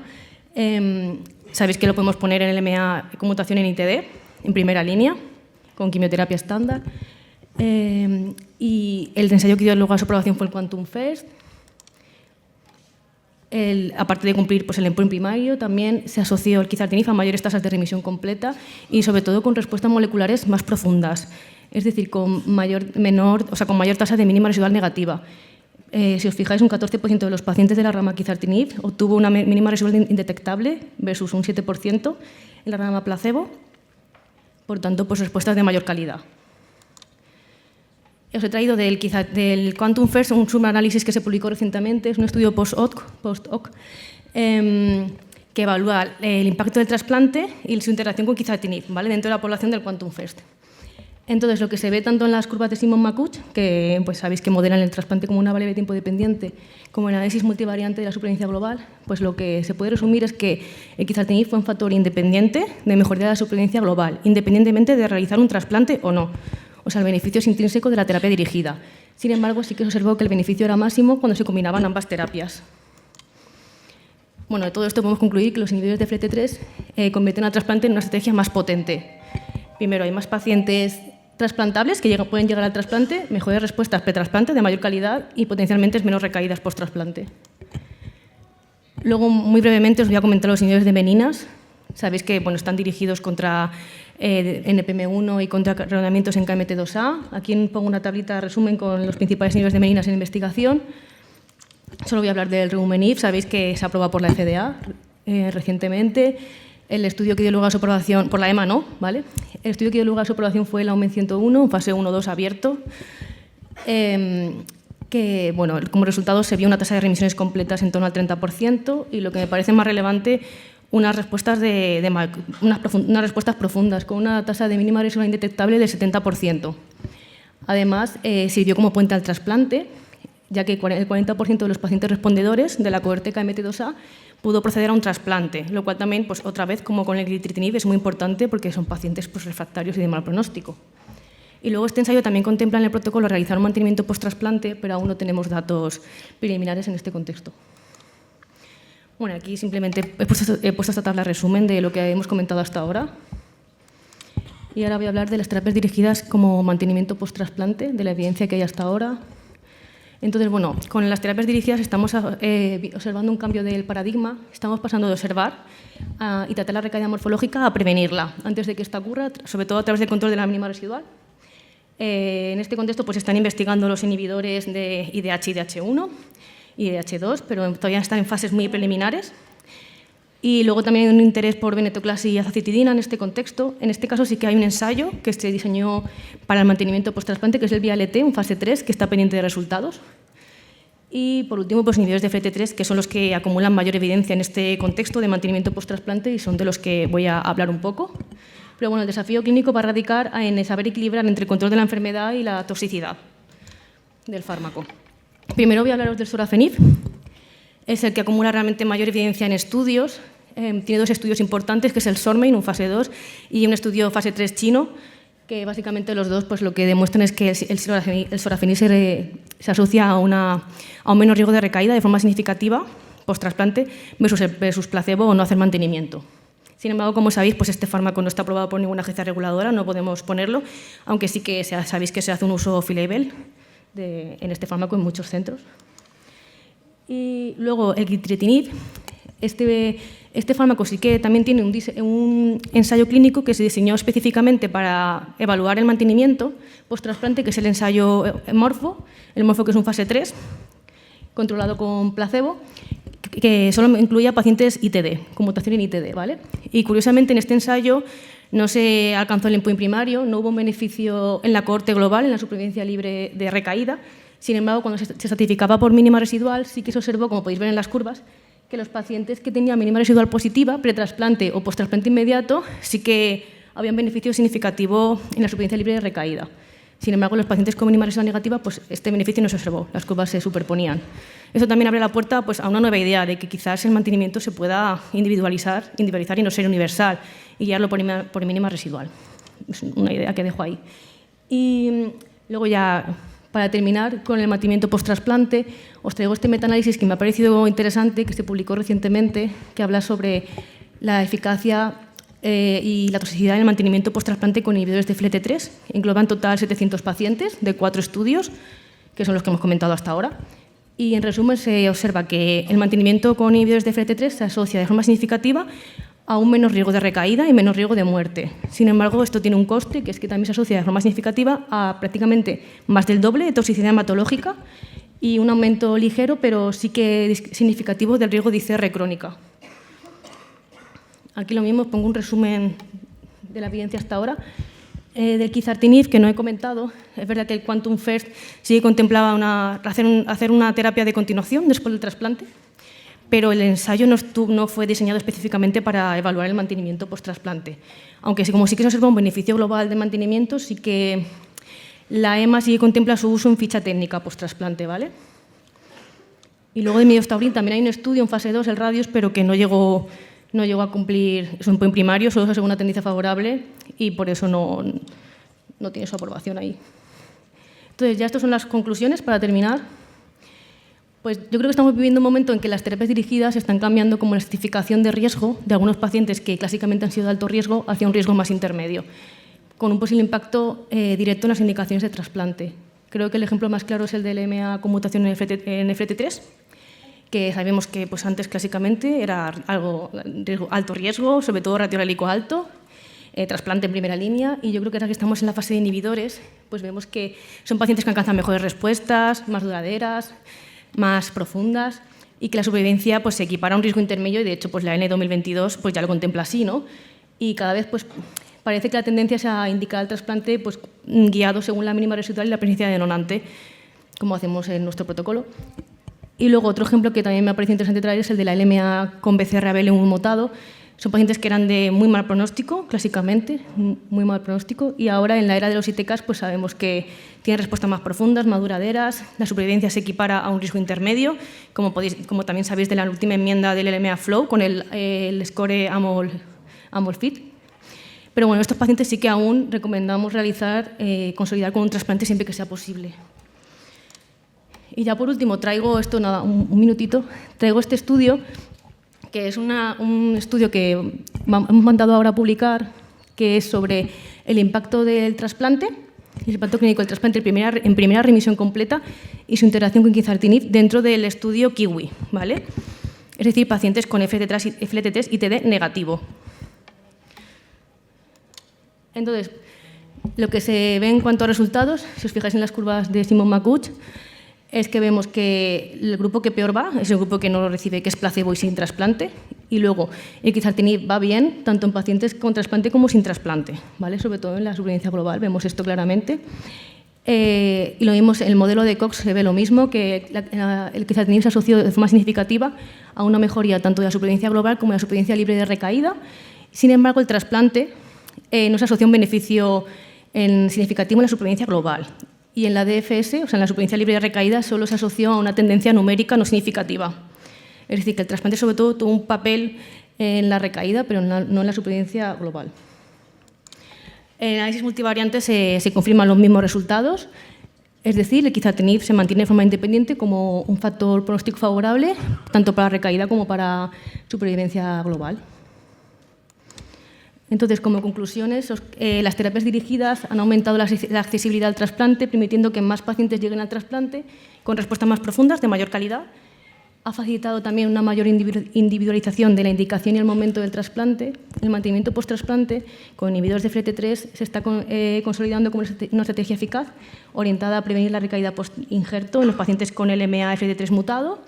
Sabéis que lo podemos poner en el LMA con mutación en ITD, en primera línea, con quimioterapia estándar. Y el ensayo que dio luego a su aprobación fue el Quantum First. Aparte de cumplir pues, el endpoint primario, también se asoció el quizartinib a mayores tasas de remisión completa y sobre todo con respuestas moleculares más profundas, es decir, con mayor tasa de mínima residual negativa. Si os fijáis, un 14% de los pacientes de la rama quizartinib obtuvo una mínima residual indetectable versus un 7% en la rama placebo, por tanto, pues, respuestas de mayor calidad. Os he traído del Quantum First un subanálisis que se publicó recientemente, es un estudio post-hoc que evalúa el impacto del trasplante y su interacción con quizartinib, ¿vale? Dentro de la población del Quantum First. Entonces, lo que se ve tanto en las curvas de Simon-Makuch, que pues, sabéis que modelan el trasplante como una variable de tiempo dependiente, como en el análisis multivariante de la supervivencia global, pues lo que se puede resumir es que el quizartinib fue un factor independiente de mejoría de la supervivencia global, independientemente de realizar un trasplante o no. O sea, el beneficio es intrínseco de la terapia dirigida. Sin embargo, sí que se observó que el beneficio era máximo cuando se combinaban ambas terapias. Bueno, de todo esto podemos concluir que los inhibidores de FLT3 convierten al trasplante en una estrategia más potente. Primero, hay más pacientes trasplantables que pueden llegar al trasplante, mejores respuestas pre-trasplante de mayor calidad y potencialmente menos recaídas post-trasplante. Luego, muy brevemente, os voy a comentar los inhibidores de meninas. Sabéis que bueno, están dirigidos contra NPM1 y contra reordenamientos en KMT2A. Aquí pongo una tablita de resumen con los principales inhibidores de meninas en investigación. Solo voy a hablar del revumenib. Sabéis que se aprobó por la FDA recientemente. El estudio que dio lugar a su aprobación, por la EMA no, ¿vale? El estudio que dio lugar a su aprobación fue el AUMEN 101, fase 1-2 abierto, que bueno, como resultado se vio una tasa de remisiones completas en torno al 30% y lo que me parece más relevante, unas respuestas profundas con una tasa de mínima residual indetectable del 70%. Además, sirvió como puente al trasplante, ya que el 40% de los pacientes respondedores de la cohorte KMT2A pudo proceder a un trasplante, lo cual también, pues, otra vez, como con el gilteritinib, es muy importante porque son pacientes pues, refractarios y de mal pronóstico. Y luego este ensayo también contempla en el protocolo realizar un mantenimiento post-trasplante, pero aún no tenemos datos preliminares en este contexto. Bueno, aquí simplemente he puesto esta tabla resumen de lo que hemos comentado hasta ahora. Y ahora voy a hablar de las terapias dirigidas como mantenimiento post-trasplante, de la evidencia que hay hasta ahora. Entonces, bueno, con las terapias dirigidas estamos observando un cambio del paradigma. Estamos pasando de observar y tratar la recaída morfológica a prevenirla antes de que esta ocurra, sobre todo a través del control de la mínima residual. En este contexto pues, están investigando los inhibidores de IDH y IDH1 y IDH2, pero todavía están en fases muy preliminares. Y luego también hay un interés por venetoclax y azacitidina en este contexto. En este caso sí que hay un ensayo que se diseñó para el mantenimiento post-trasplante, que es el VIALT, un fase 3, que está pendiente de resultados. Y por último, pues inhibidores de FLT3, que son los que acumulan mayor evidencia en este contexto de mantenimiento post-trasplante y son de los que voy a hablar un poco. Pero bueno, el desafío clínico va a radicar en saber equilibrar entre el control de la enfermedad y la toxicidad del fármaco. Primero voy a hablaros del sorafenib. Es el que acumula realmente mayor evidencia en estudios. Tiene dos estudios importantes, que es el SORMAIN, un fase 2, y un estudio fase 3 chino, que básicamente los dos pues, lo que demuestran es que el sorafenib se asocia a un menor riesgo de recaída de forma significativa post-trasplante versus placebo o no hacer mantenimiento. Sin embargo, como sabéis, pues este fármaco no está aprobado por ninguna agencia reguladora, no podemos ponerlo, aunque sí que sabéis que se hace un uso off-label en este fármaco en muchos centros. Y luego el gilteritinib. Este fármaco sí que también tiene un ensayo clínico que se diseñó específicamente para evaluar el mantenimiento post-trasplante, que es el ensayo MORFO, el MORFO que es un fase 3, controlado con placebo, que solo incluye a pacientes ITD, con mutación en ITD, ¿vale? Y curiosamente en este ensayo No se alcanzó el endpoint primario, no hubo un beneficio en la cohorte global, en la supervivencia libre de recaída. Sin embargo, cuando se estratificaba por mínima residual, sí que se observó, como podéis ver en las curvas, que los pacientes que tenían mínima residual positiva, pretrasplante o posttrasplante inmediato, sí que había un beneficio significativo en la supervivencia libre de recaída. Sin embargo, los pacientes con mínima residual negativa, pues este beneficio no se observó, las curvas se superponían. Eso también abre la puerta pues, a una nueva idea de que quizás el mantenimiento se pueda individualizar y no ser universal y guiarlo por mínima residual. Es una idea que dejo ahí. Y luego ya, para terminar con el mantenimiento post-trasplante, os traigo este metaanálisis que me ha parecido interesante, que se publicó recientemente, que habla sobre la eficacia y la toxicidad en el mantenimiento post-trasplante con inhibidores de FLT3. Engloba en total 700 pacientes de 4 estudios, que son los que hemos comentado hasta ahora. Y en resumen se observa que el mantenimiento con inhibidores de FLT3 se asocia de forma significativa a un menor riesgo de recaída y menor riesgo de muerte. Sin embargo, esto tiene un coste, que es que también se asocia de forma significativa a prácticamente más del doble de toxicidad hematológica y un aumento ligero, pero sí que significativo del riesgo de ICR crónica. Aquí lo mismo, os pongo un resumen de la evidencia hasta ahora. Del quizartinib, que no he comentado, es verdad que el Quantum First sí contemplaba hacer una terapia de continuación después del trasplante, pero el ensayo no fue diseñado específicamente para evaluar el mantenimiento post-trasplante. Aunque como sí que se observa un beneficio global de mantenimiento, sí que la EMA sí contempla su uso en ficha técnica post-trasplante, ¿vale? Y luego de midostaurine también hay un estudio en fase 2, el RADIUS, pero que no llegó a cumplir su endpoint primario, solo según una tendencia favorable, y por eso no tiene su aprobación ahí. Entonces, ya estas son las conclusiones para terminar. Pues yo creo que estamos viviendo un momento en que las terapias dirigidas están cambiando como la estratificación de riesgo de algunos pacientes que clásicamente han sido de alto riesgo hacia un riesgo más intermedio, con un posible impacto directo en las indicaciones de trasplante. Creo que el ejemplo más claro es el del LMA con mutación en FLT3, que sabemos que pues, antes clásicamente era alto riesgo, sobre todo ratio alélico alto, trasplante en primera línea, y yo creo que ahora que estamos en la fase de inhibidores, pues vemos que son pacientes que alcanzan mejores respuestas, más duraderas, más profundas, y que la supervivencia pues, se equipara a un riesgo intermedio, y de hecho pues, la N 2022 pues, ya lo contempla así, ¿no? Y cada vez pues, parece que la tendencia es a indicar el trasplante pues, guiado según la mínima residual y la presencia de donante, como hacemos en nuestro protocolo. Y luego otro ejemplo que también me ha parecido interesante traer es el de la LMA con BCR-ABL mutado. Son pacientes que eran de muy mal pronóstico, clásicamente, muy mal pronóstico, y ahora en la era de los ITKs pues sabemos que tienen respuestas más profundas, más duraderas, la supervivencia se equipara a un riesgo intermedio, como también sabéis de la última enmienda del LMA Flow con el score AMOL-FIT. Pero bueno, estos pacientes sí que aún recomendamos consolidar con un trasplante siempre que sea posible. Y ya por último traigo esto, nada, un minutito, traigo este estudio, que es un estudio que hemos mandado ahora a publicar, que es sobre el impacto del trasplante, el impacto clínico del trasplante en primera remisión completa y su interacción con quizartinib dentro del estudio KIWI, ¿vale? Es decir, pacientes con FLT3 y TD negativo. Entonces, lo que se ve en cuanto a resultados, si os fijáis en las curvas de Simon McCutch, es que vemos que el grupo que peor va es el grupo que no lo recibe, que es placebo y sin trasplante, y luego el quizartinib va bien tanto en pacientes con trasplante como sin trasplante, ¿vale? Sobre todo en la supervivencia global, vemos esto claramente. Y lo mismo, en el modelo de Cox se ve lo mismo, que el quizartinib se asoció de forma significativa a una mejoría tanto de la supervivencia global como de la supervivencia libre de recaída. Sin embargo, el trasplante no se asocia a un beneficio significativo en la supervivencia global. Y en la DFS, o sea, en la supervivencia libre de recaída, solo se asoció a una tendencia numérica no significativa. Es decir, que el trasplante sobre todo tuvo un papel en la recaída, pero no en la supervivencia global. En el análisis multivariante se confirman los mismos resultados, es decir, el quizartinib se mantiene de forma independiente como un factor pronóstico favorable, tanto para recaída como para supervivencia global. Entonces, como conclusiones, las terapias dirigidas han aumentado la accesibilidad al trasplante, permitiendo que más pacientes lleguen al trasplante con respuestas más profundas, de mayor calidad. Ha facilitado también una mayor individualización de la indicación y el momento del trasplante. El mantenimiento post-trasplante con inhibidores de FLT3 se está consolidando como una estrategia eficaz orientada a prevenir la recaída post-injerto en los pacientes con LMA FLT3 mutado,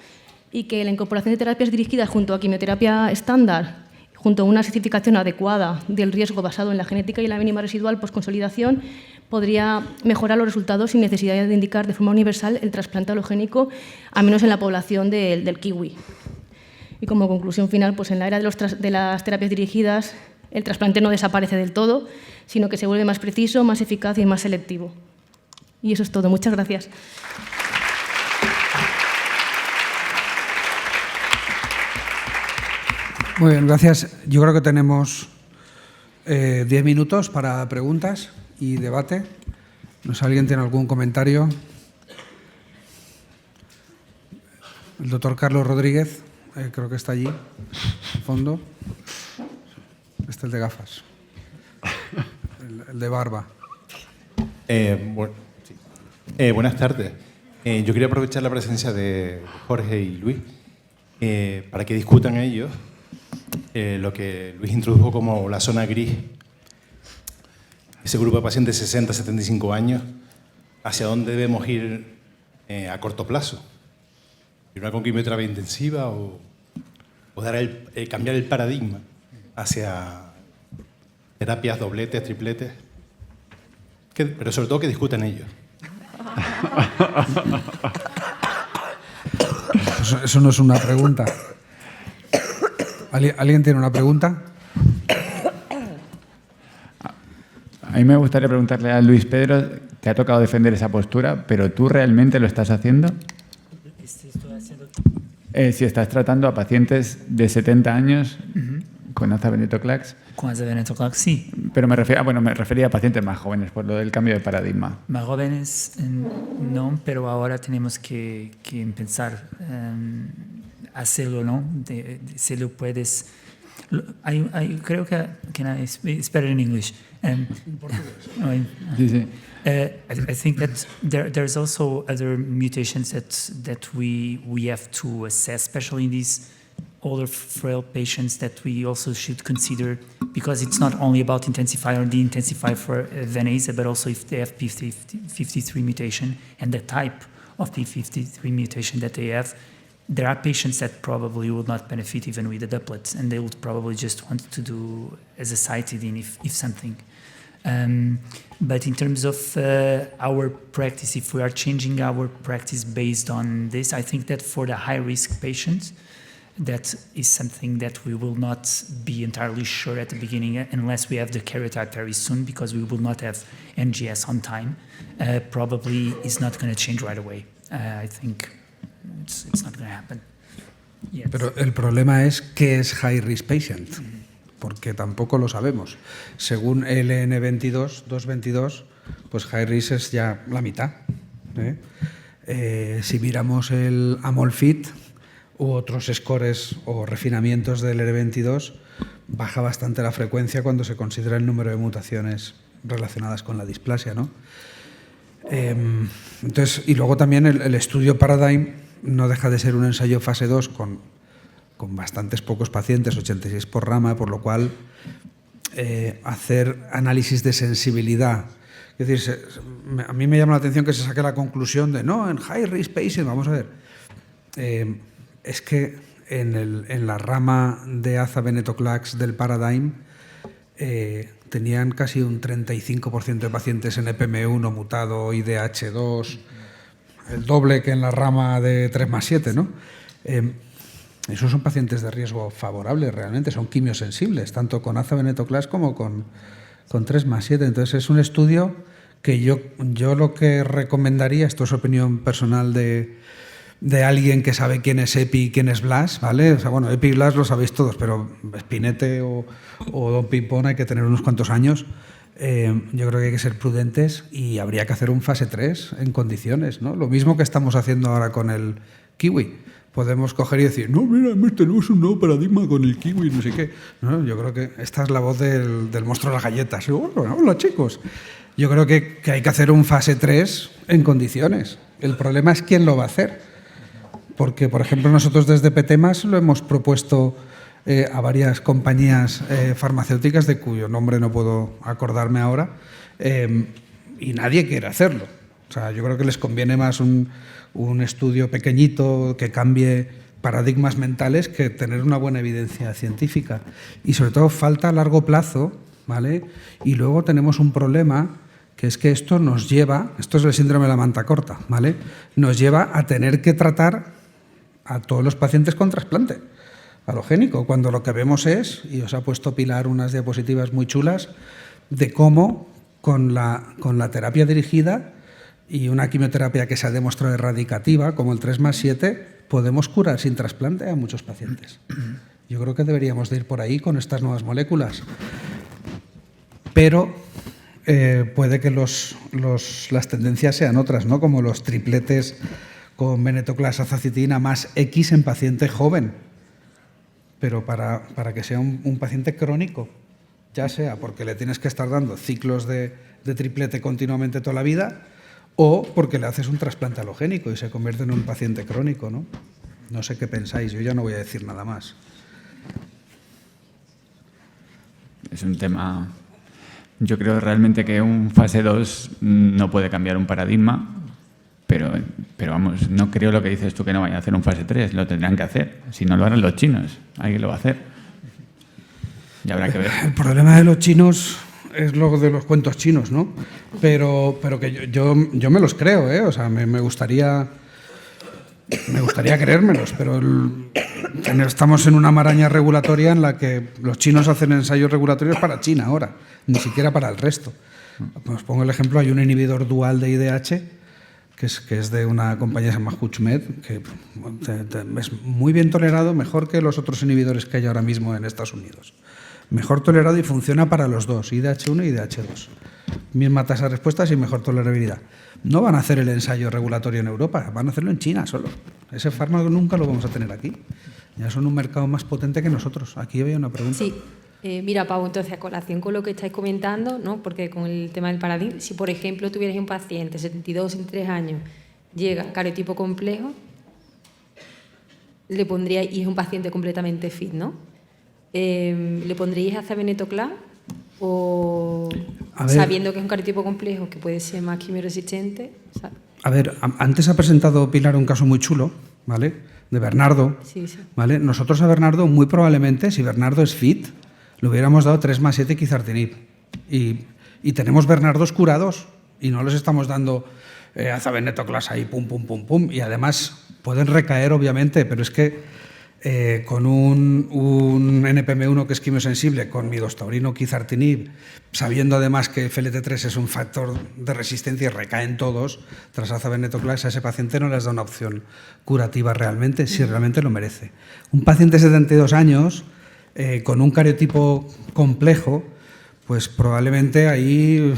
y que la incorporación de terapias dirigidas junto a quimioterapia estándar junto a una certificación adecuada del riesgo basado en la genética y la mínima residual posconsolidación, podría mejorar los resultados sin necesidad de indicar de forma universal el trasplante alogénico, al menos en la población del kiwi. Y como conclusión final, pues en la era de las terapias dirigidas, el trasplante no desaparece del todo, sino que se vuelve más preciso, más eficaz y más selectivo. Y eso es todo. Muchas gracias. Muy bien, gracias. Yo creo que tenemos 10 minutos para preguntas y debate. No sé si alguien tiene algún comentario. El doctor Carlos Rodríguez, creo que está allí, al fondo. Este es el de gafas. El de barba. Buenas tardes. Yo quería aprovechar la presencia de Jorge y Luis para que discutan ellos lo que Luis introdujo como la zona gris, ese grupo de pacientes de 60 a 75 años, hacia dónde debemos ir a corto plazo. ¿Ir una con quimioterapia intensiva o cambiar el paradigma hacia terapias dobletes, tripletes? Pero sobre todo que discutan ellos. Eso no es una pregunta. ¿Alguien tiene una pregunta? A mí me gustaría preguntarle a Luis Pedro, te ha tocado defender esa postura, pero ¿tú realmente lo estás haciendo? Si estás tratando a pacientes de 70 años con aza-venetoclax. Con aza-venetoclax, sí. Pero me refería a pacientes más jóvenes, por lo del cambio de paradigma. Más jóvenes, no, pero ahora tenemos que empezar a hacerlo, ¿no? Si lo puedes... creo que it's better in English. Sí, sí. I think that there's also other mutations that we have to assess, especially in these older frail patients, that we also should consider, because it's not only about intensify or de-intensify for venase, but also if they have P53 mutation and the type of P53 mutation that they have. There are patients that probably would not benefit even with the doublets, and they would probably just want to do azacitidine if something. But in terms of our practice, if we are changing our practice based on this, I think that for the high-risk patients, that is something that we will not be entirely sure at the beginning unless we have the karyotype very soon, because we will not have NGS on time. Probably is not going to change right away. I think it's not going to happen. Yes. Pero el problema es qué es high-risk patient, porque tampoco lo sabemos. Según LN22, 222, pues high-risk es ya la mitad. Si miramos el AMOLFIT u otros scores o refinamientos del LN22, baja bastante la frecuencia cuando se considera el número de mutaciones relacionadas con la displasia, ¿no? Entonces, y luego también el estudio Paradigm no deja de ser un ensayo fase 2 con bastantes pocos pacientes, 86 por rama, por lo cual hacer análisis de sensibilidad. Es decir, a mí me llama la atención que se saque la conclusión de no, en high risk patient, vamos a ver. Es que en la rama de aza-venetoclax del Paradigm tenían casi un 35% de pacientes en EPM1 mutado IDH2, el doble que en la rama de 3+7, ¿no? Esos son pacientes de riesgo favorable realmente, son quimiosensibles, tanto con aza-venetoclax como con 3+7. Entonces es un estudio que yo lo que recomendaría, esto es opinión personal de alguien que sabe quién es EPI y quién es Blas, ¿vale? O sea, bueno, EPI y Blas lo sabéis todos, pero Spinete o Don Pimpón hay que tener unos cuantos años. Yo creo que hay que ser prudentes y habría que hacer un fase 3 en condiciones, ¿no? Lo mismo que estamos haciendo ahora con el kiwi. Podemos coger y decir, no, mira, tenemos un nuevo paradigma con el kiwi, no sé qué. No, yo creo que esta es la voz del monstruo de las galletas. Hola, chicos. Yo creo que hay que hacer un fase 3 en condiciones. El problema es quién lo va a hacer. Porque, por ejemplo, nosotros desde PTMAS lo hemos propuesto a varias compañías farmacéuticas de cuyo nombre no puedo acordarme ahora, y nadie quiere hacerlo. O sea, yo creo que les conviene más un estudio pequeñito que cambie paradigmas mentales que tener una buena evidencia científica. Y sobre todo falta a largo plazo, ¿vale? Y luego tenemos un problema, que es que esto nos lleva, esto es el síndrome de la manta corta, ¿vale? Nos lleva a tener que tratar a todos los pacientes con trasplante alogénico, cuando lo que vemos es, y os ha puesto Pilar unas diapositivas muy chulas, de cómo con la terapia dirigida y una quimioterapia que se ha demostrado erradicativa, como el 3+7, podemos curar sin trasplante a muchos pacientes. Yo creo que deberíamos de ir por ahí con estas nuevas moléculas. Pero puede que las tendencias sean otras, ¿no? Como los tripletes con venetoclax, azacitina más X en paciente joven. Pero para que sea un paciente crónico, ya sea porque le tienes que estar dando ciclos de triplete continuamente toda la vida, o porque le haces un trasplante alogénico y se convierte en un paciente crónico, ¿no? No sé qué pensáis, yo ya no voy a decir nada más. Es un tema... Yo creo realmente que un fase 2 no puede cambiar un paradigma, pero vamos, no creo lo que dices tú que no vayan a hacer un fase 3, lo tendrán que hacer. Si no lo harán los chinos, alguien lo va a hacer. Y habrá que ver. El problema de los chinos es lo de los cuentos chinos, ¿no? Pero que yo me los creo, ¿eh? O sea, me gustaría creérmelos, pero estamos en una maraña regulatoria en la que los chinos hacen ensayos regulatorios para China ahora, ni siquiera para el resto. Os pongo el ejemplo, hay un inhibidor dual de IDH que es de una compañía que se llama HUTCHMED, que es muy bien tolerado, mejor que los otros inhibidores que hay ahora mismo en Estados Unidos. Mejor tolerado y funciona para los dos, IDH1 y IDH2. Misma tasa de respuestas y mejor tolerabilidad. No van a hacer el ensayo regulatorio en Europa, van a hacerlo en China solo. Ese fármaco nunca lo vamos a tener aquí. Ya son un mercado más potente que nosotros. Aquí había una pregunta. Sí. Mira, Pau, entonces, a colación con lo que estáis comentando, ¿no? Porque con el tema del paradigma, si por ejemplo tuvierais un paciente, 72, 73 años, llega cariotipo complejo, le pondríais, y es un paciente completamente fit, ¿no? ¿Le pondríais azavenetoclax o sabiendo que es un cariotipo complejo que puede ser más quimioresistente? A ver, antes ha presentado Pilar un caso muy chulo, ¿vale? De Bernardo, sí. ¿vale? Nosotros a Bernardo, muy probablemente, si Bernardo es fit, le hubiéramos dado 3+7 quizartinib. Y tenemos Bernardos curados y no les estamos dando azavenetoclax ahí, pum, pum, pum, pum. Y además pueden recaer, obviamente, pero es que con un NPM1 que es quimiosensible, con midostaurino, quizartinib, sabiendo además que FLT3 es un factor de resistencia y recaen todos, tras azavenetoclax a ese paciente no les da una opción curativa realmente, si realmente lo merece. Un paciente de 72 años, con un cariotipo complejo, pues probablemente ahí...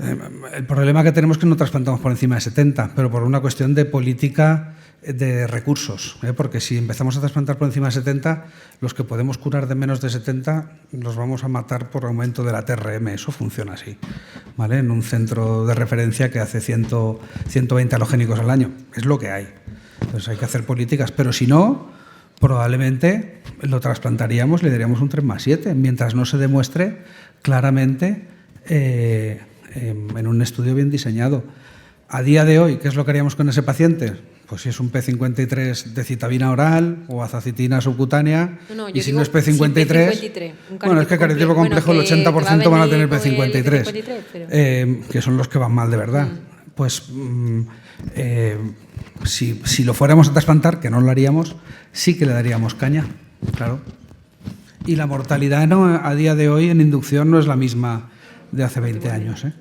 el problema que tenemos es que no trasplantamos por encima de 70, pero por una cuestión de política de recursos, porque si empezamos a trasplantar por encima de 70, los que podemos curar de menos de 70 los vamos a matar por aumento de la TRM, eso funciona así, ¿vale? En un centro de referencia que hace 120 halogénicos al año, es lo que hay. Entonces hay que hacer políticas, pero si no, probablemente lo trasplantaríamos, le daríamos un 3+7, mientras no se demuestre claramente en un estudio bien diseñado. A día de hoy, ¿qué es lo que haríamos con ese paciente? Pues si es un P53 de citabina oral o azacitina subcutánea, y si no es P53, bueno, es que cariotipo complejo el 80% van a tener P53, que son los que van mal de verdad. Pues si lo fuéramos a trasplantar, que no lo haríamos, sí que le daríamos caña, claro. Y la mortalidad a día de hoy en inducción no es la misma de hace 20 años, ¿eh?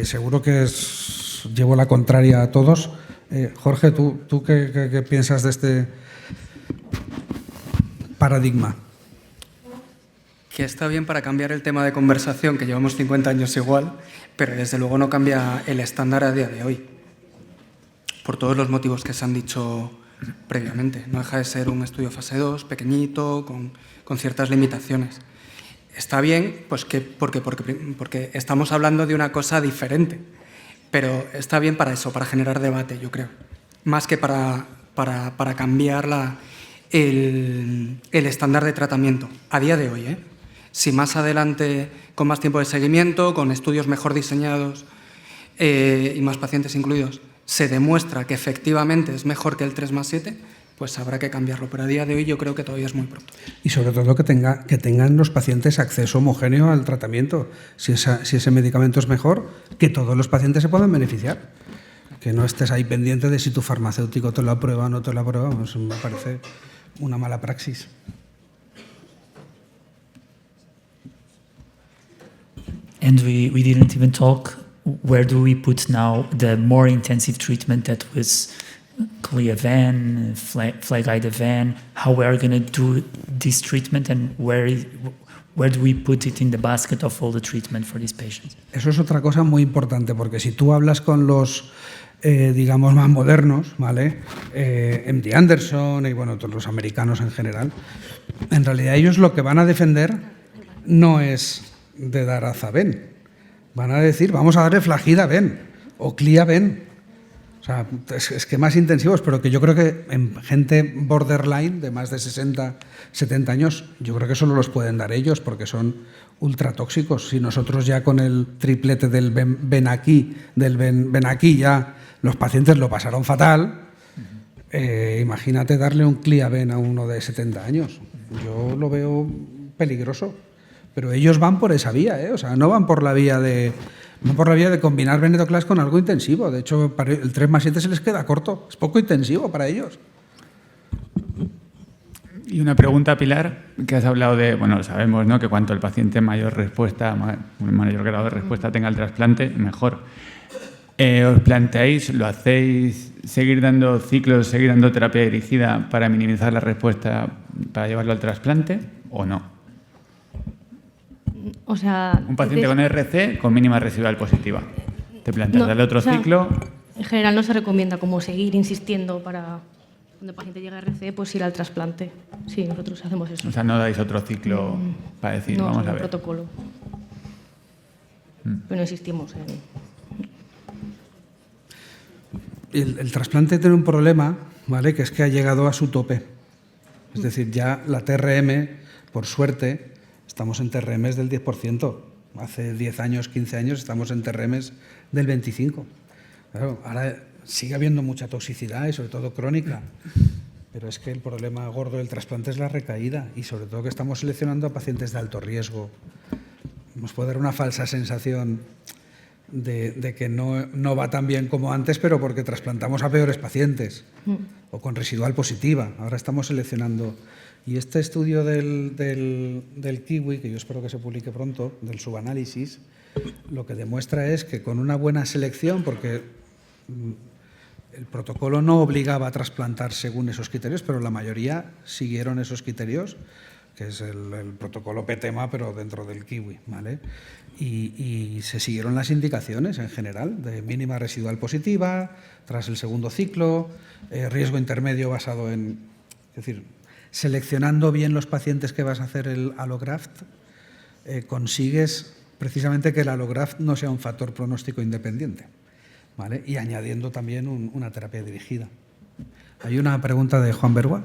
Seguro que llevo la contraria a todos. Jorge, ¿tú qué piensas de este paradigma? Que está bien para cambiar el tema de conversación, que llevamos 50 años igual, pero desde luego no cambia el estándar a día de hoy, por todos los motivos que se han dicho previamente. No deja de ser un estudio fase 2, pequeñito, con ciertas limitaciones. Está bien, pues porque estamos hablando de una cosa diferente, pero está bien para eso, para generar debate, yo creo, más que para cambiar el estándar de tratamiento a día de hoy, ¿eh? Si más adelante, con más tiempo de seguimiento, con estudios mejor diseñados, y más pacientes incluidos, se demuestra que efectivamente es mejor que el 3+7, pues habrá que cambiarlo. Pero a día de hoy yo creo que todavía es muy pronto. Y sobre todo que tengan los pacientes acceso homogéneo al tratamiento. Si ese medicamento es mejor, que todos los pacientes se puedan beneficiar. Que no estés ahí pendiente de si tu farmacéutico te lo aprueba o no te lo aprueba. Eso me parece una mala praxis. And we didn't even talk, where do we put now the more intensive treatment that was Cleavan, Flagydavan, how we are going to do this treatment, and where do we put it in the basket of all the treatment for these patients? Eso es otra cosa muy importante, porque si tú hablas con los, digamos, más modernos, ¿vale? MD Anderson y, bueno, todos los americanos en general, en realidad ellos lo que van a defender no es de dar Azaven. Van a decir, vamos a darle Flagydaven o Cleavan. O sea, esquemas intensivos, pero que yo creo que en gente borderline de más de 60, 70 años, yo creo que solo los pueden dar ellos porque son ultratóxicos. Si nosotros ya con el triplete del Benaqui ya los pacientes lo pasaron fatal, imagínate darle un Cleavan a uno de 70 años. Yo lo veo peligroso. Pero ellos van por esa vía, o sea, no van por la vía de combinar venetoclax con algo intensivo. De hecho, para el 3+7 se les queda corto, es poco intensivo para ellos. Y una pregunta, Pilar, que has hablado de, bueno, sabemos, ¿no?, que cuanto el paciente mayor grado de respuesta tenga el trasplante, mejor. ¿Os planteáis, lo hacéis, seguir dando ciclos, seguir dando terapia dirigida para minimizar la respuesta, para llevarlo al trasplante o no? O sea, un paciente con RC con mínima residual positiva. ¿Te planteas darle otro ciclo? En general no se recomienda como seguir insistiendo para cuando el paciente llega a RC, pues ir al trasplante. Sí, nosotros hacemos eso. O sea, no dais otro ciclo para decir, no, vamos a ver. protocolo. Pero no insistimos en... El trasplante tiene un problema, ¿vale?, que es que ha llegado a su tope. Es decir, ya la TRM, por suerte, estamos en TRMs del 10%. Hace 10 años, 15 años, estamos en TRMs del 25%. Claro, ahora sigue habiendo mucha toxicidad y sobre todo crónica. Pero es que el problema gordo del trasplante es la recaída y sobre todo que estamos seleccionando a pacientes de alto riesgo. Nos puede dar una falsa sensación de que no va tan bien como antes, pero porque trasplantamos a peores pacientes o con residual positiva. Ahora estamos seleccionando. Y este estudio del Kiwi, que yo espero que se publique pronto, del subanálisis, lo que demuestra es que con una buena selección, porque el protocolo no obligaba a trasplantar según esos criterios, pero la mayoría siguieron esos criterios, que es el protocolo PTEMA, pero dentro del Kiwi, ¿vale? Y se siguieron las indicaciones en general de mínima residual positiva, tras el segundo ciclo, riesgo intermedio basado en... Es decir, seleccionando bien los pacientes que vas a hacer el allograft, consigues precisamente que el allograft no sea un factor pronóstico independiente, ¿vale? Y añadiendo también una terapia dirigida. Hay una pregunta de Juan Bergua.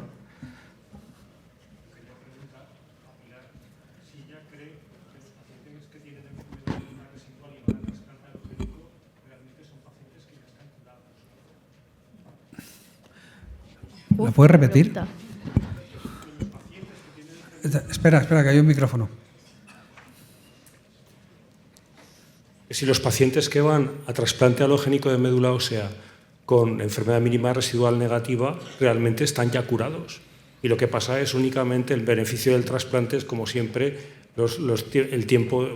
¿La puedes repetir? Espera, que hay un micrófono. Si los pacientes que van a trasplante alogénico de médula ósea con enfermedad mínima residual negativa realmente están ya curados. Y lo que pasa es únicamente el beneficio del trasplante es, como siempre, el tiempo,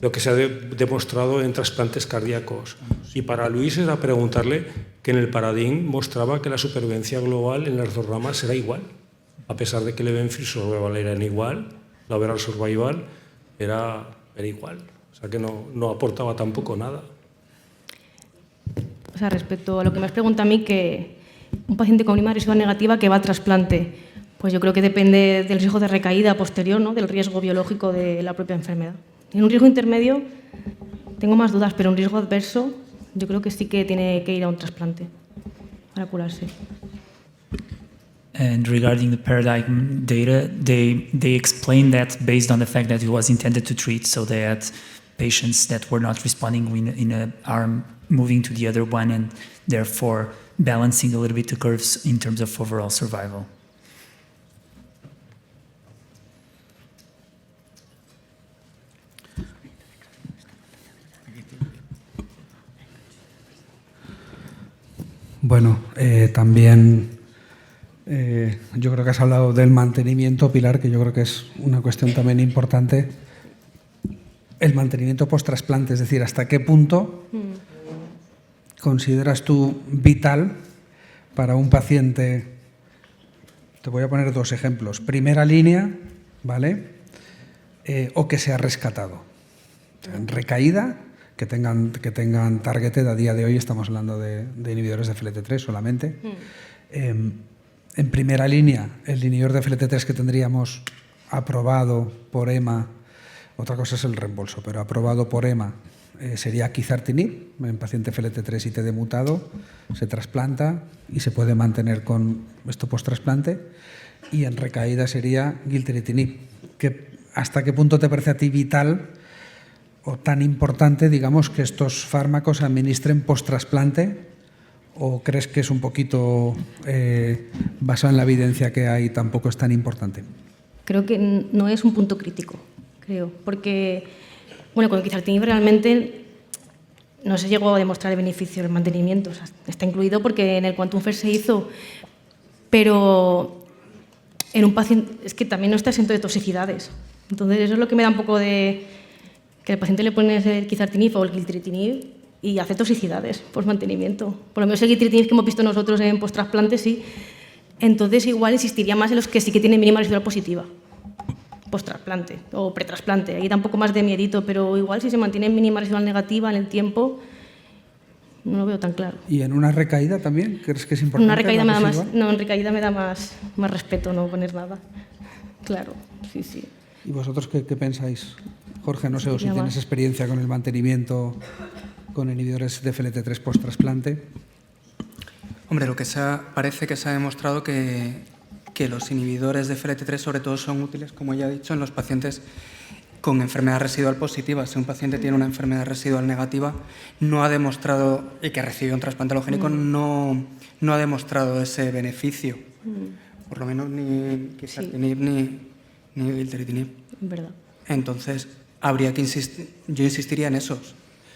lo que se ha demostrado en trasplantes cardíacos. Y para Luis era preguntarle que en el Paradigm mostraba que la supervivencia global en las dos ramas era igual. A pesar de que el event-free survival era igual, la overall survival era igual. O sea que no aportaba tampoco nada. O sea, respecto a lo que me has preguntado a mí, que un paciente con mínima residual negativa que va a trasplante, pues yo creo que depende del riesgo de recaída posterior, ¿no?, del riesgo biológico de la propia enfermedad. En un riesgo intermedio tengo más dudas, pero un riesgo adverso yo creo que sí que tiene que ir a un trasplante para curarse. And regarding the Paradigm data, they explained that based on the fact that it was intended to treat, so that patients that were not responding in an arm moving to the other one, and therefore balancing a little bit the curves in terms of overall survival. Bueno, también yo creo que has hablado del mantenimiento, Pilar, que yo creo que es una cuestión también importante. El mantenimiento post-trasplante, es decir, ¿hasta qué punto consideras tú vital para un paciente? Te voy a poner dos ejemplos. Primera línea, ¿vale? O que sea rescatado. En recaída, que tengan targeted. A día de hoy estamos hablando de inhibidores de FLT3 solamente. En primera línea, el inhibidor de FLT3 que tendríamos aprobado por EMA, otra cosa es el reembolso, pero aprobado por EMA sería quizartinib, en paciente FLT3 y TD mutado, se trasplanta y se puede mantener con esto post-trasplante. Y en recaída sería gilteritinib. ¿Hasta qué punto te parece a ti vital o tan importante, digamos, que estos fármacos se administren post-trasplante? ¿O crees que es un poquito basado en la evidencia que hay, tampoco es tan importante? Creo que no es un punto crítico, porque bueno, con el quizartinib realmente no se llegó a demostrar el beneficio del mantenimiento. O sea, está incluido porque en el Quantum First se hizo, pero en un paciente es que también no está exento de toxicidades. Entonces eso es lo que me da un poco de que al paciente le pones el quizartinib o el gilteritinib y hace toxicidades por mantenimiento. Por lo menos el gilteritinib que hemos visto nosotros en post-trasplante, sí. Entonces igual insistiría más en los que sí que tienen mínima residual positiva, post-trasplante o pre-trasplante. Ahí da un poco más de miedito, pero igual si se mantiene mínima residual negativa en el tiempo, no lo veo tan claro. ¿Y en una recaída también? ¿Crees que es importante? Una recaída me da más, no, en recaída me da más respeto no poner nada. Claro, sí, sí. ¿Y vosotros qué pensáis? Jorge, no sé si tienes experiencia con el mantenimiento con inhibidores de FLT3 post-trasplante. Hombre, parece que se ha demostrado que los inhibidores de FLT3 sobre todo son útiles, como ya he dicho, en los pacientes con enfermedad residual positiva. Si un paciente tiene una enfermedad residual negativa, no ha demostrado, y que recibe un trasplante alogénico, no ha demostrado ese beneficio. Por lo menos ni quizartinib ni gilteritinib. ¿Verdad? Entonces, habría que yo insistiría en esos,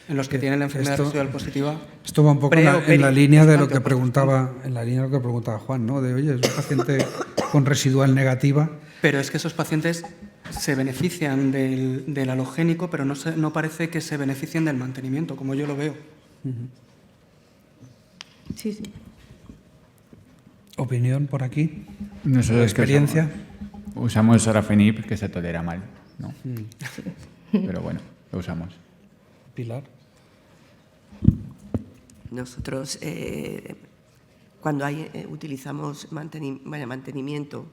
en los que tienen la enfermedad residual positiva. Esto va un poco en la línea de lo que preguntaba, Juan, ¿no? De, oye, es un paciente con residual negativa. Pero es que esos pacientes se benefician del halogénico, pero no parece que se beneficien del mantenimiento, como yo lo veo. Sí, sí. ¿Opinión por aquí? Nosotros ¿Experiencia? Usamos sorafenib, que se tolera mal, ¿no? Pero bueno, lo usamos. Pilar. Nosotros, cuando utilizamos mantenimiento,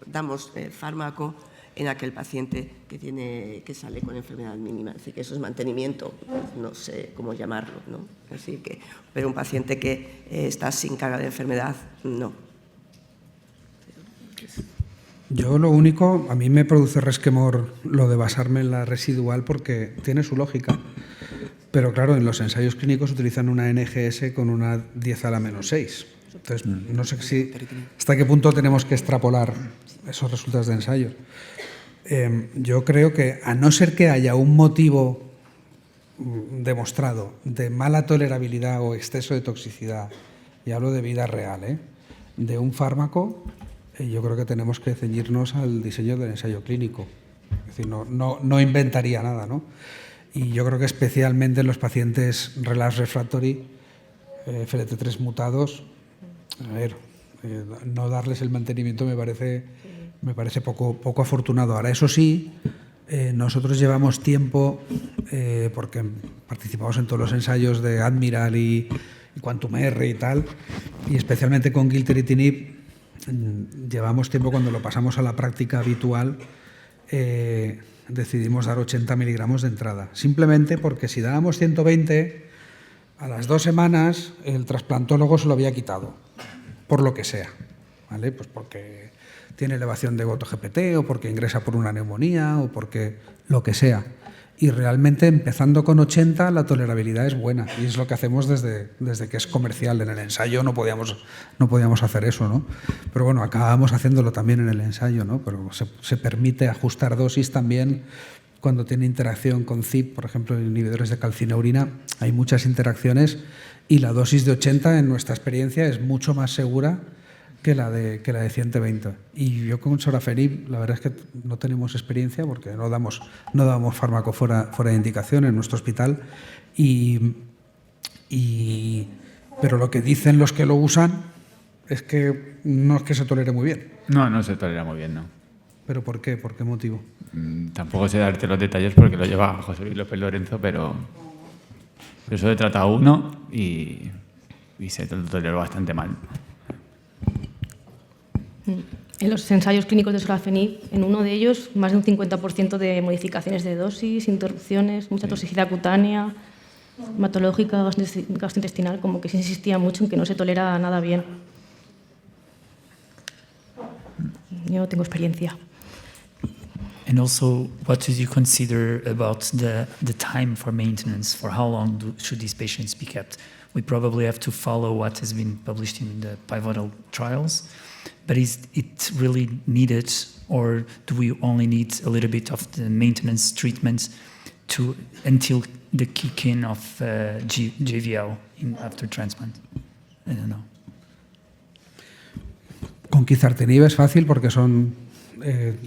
damos fármaco en aquel paciente que sale con enfermedad mínima. Es decir, que eso es mantenimiento, no sé cómo llamarlo, ¿no? Así que, pero un paciente que está sin carga de enfermedad, no. Yo lo único, a mí me produce resquemor lo de basarme en la residual porque tiene su lógica. Pero claro, en los ensayos clínicos utilizan una NGS con una 10 a la menos 6. Entonces, no sé hasta qué punto tenemos que extrapolar esos resultados de ensayos. Yo creo que, a no ser que haya un motivo demostrado de mala tolerabilidad o exceso de toxicidad, y hablo de vida real, de un fármaco, yo creo que tenemos que ceñirnos al diseño del ensayo clínico. Es decir, no inventaría nada, ¿no? Y yo creo que especialmente en los pacientes relapse refractory, FLT3 mutados, no darles el mantenimiento me parece poco afortunado. Ahora, eso sí, nosotros llevamos tiempo, porque participamos en todos los ensayos de Admiral y Quantum R y tal, y especialmente con gilteritinib, llevamos tiempo cuando lo pasamos a la práctica habitual, decidimos dar 80 miligramos de entrada. Simplemente porque si dábamos 120, a las 2 semanas el trasplantólogo se lo había quitado, por lo que sea, ¿vale? Pues porque tiene elevación de GOT-GPT o porque ingresa por una neumonía o porque lo que sea. y realmente empezando con 80 la tolerabilidad es buena y es lo que hacemos desde que es comercial. En el ensayo no podíamos hacer eso, ¿no? Pero bueno, acabamos haciéndolo también en el ensayo, ¿no? Pero se permite ajustar dosis también cuando tiene interacción con CYP, por ejemplo, inhibidores de calcineurina, hay muchas interacciones y la dosis de 80 en nuestra experiencia es mucho más segura que la de 120. Y yo con sorafenib, la verdad es que no tenemos experiencia porque no damos fármaco fuera de indicación en nuestro hospital, pero lo que dicen los que lo usan es que no es que se tolere muy bien. No se tolera muy bien, no. ¿Pero por qué? ¿Por qué motivo? Tampoco sé darte los detalles porque lo lleva José Luis López Lorenzo, pero eso he tratado uno y se toleró bastante mal. En los ensayos clínicos de sorafenib, en uno de ellos, más de un 50% de modificaciones de dosis, interrupciones, mucha toxicidad cutánea, hematológica, gastrointestinal, como que se insistía mucho en que no se tolera nada bien. Yo no tengo experiencia. And also, what do you consider about the time for maintenance? For how long should these patients be kept? We probably have to follow what has been published in the pivotal trials, but is it really needed, or do we only need a little bit of the maintenance treatments until the kick-in of JVL after transplant? I don't know. Con quizartinib es fácil porque el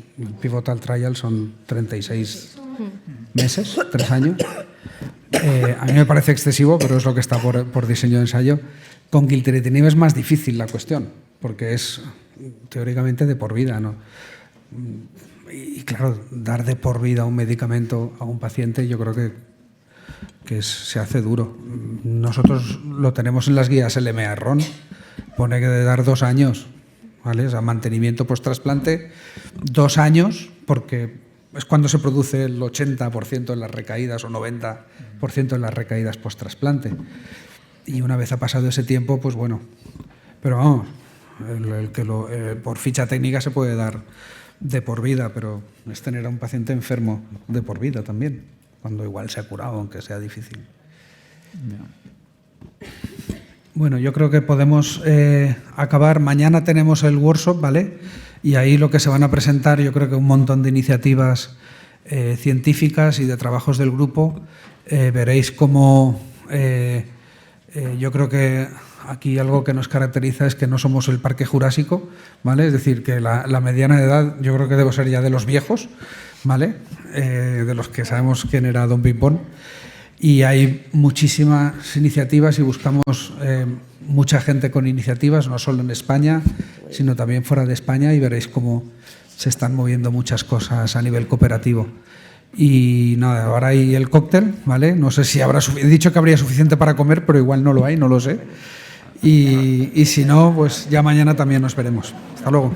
pivotal trial son 36 meses, 3 años. A mí me parece excesivo, pero es lo que está por diseño de ensayo. Con gilteritinib es más difícil la cuestión, porque es teóricamente de por vida, ¿no? Y claro, dar de por vida un medicamento a un paciente yo creo que se hace duro. Nosotros lo tenemos en las guías LMA-RON, pone que de dar 2 años, ¿vale? O sea, mantenimiento post-trasplante, 2 años, porque es cuando se produce el 80% de las recaídas o 90% de las recaídas post-trasplante. Y una vez ha pasado ese tiempo, pues bueno. Pero vamos, por ficha técnica se puede dar de por vida, pero es tener a un paciente enfermo de por vida también, cuando igual se ha curado, aunque sea difícil. No. Bueno, yo creo que podemos acabar. Mañana tenemos el workshop, ¿vale? Y ahí lo que se van a presentar, yo creo que un montón de iniciativas científicas y de trabajos del grupo. Veréis cómo yo creo que aquí algo que nos caracteriza es que no somos el Parque Jurásico, ¿vale? Es decir, que la mediana de edad yo creo que debe ser ya de los viejos, ¿vale? De los que sabemos quién era Don Pimpón. Y hay muchísimas iniciativas y buscamos mucha gente con iniciativas, no solo en España, sino también fuera de España, y veréis cómo se están moviendo muchas cosas a nivel cooperativo. Y nada, ahora hay el cóctel, ¿vale? No sé si habrá he dicho que habría suficiente para comer, pero igual no lo hay, no lo sé. Y si no, pues ya mañana también nos veremos. Hasta luego.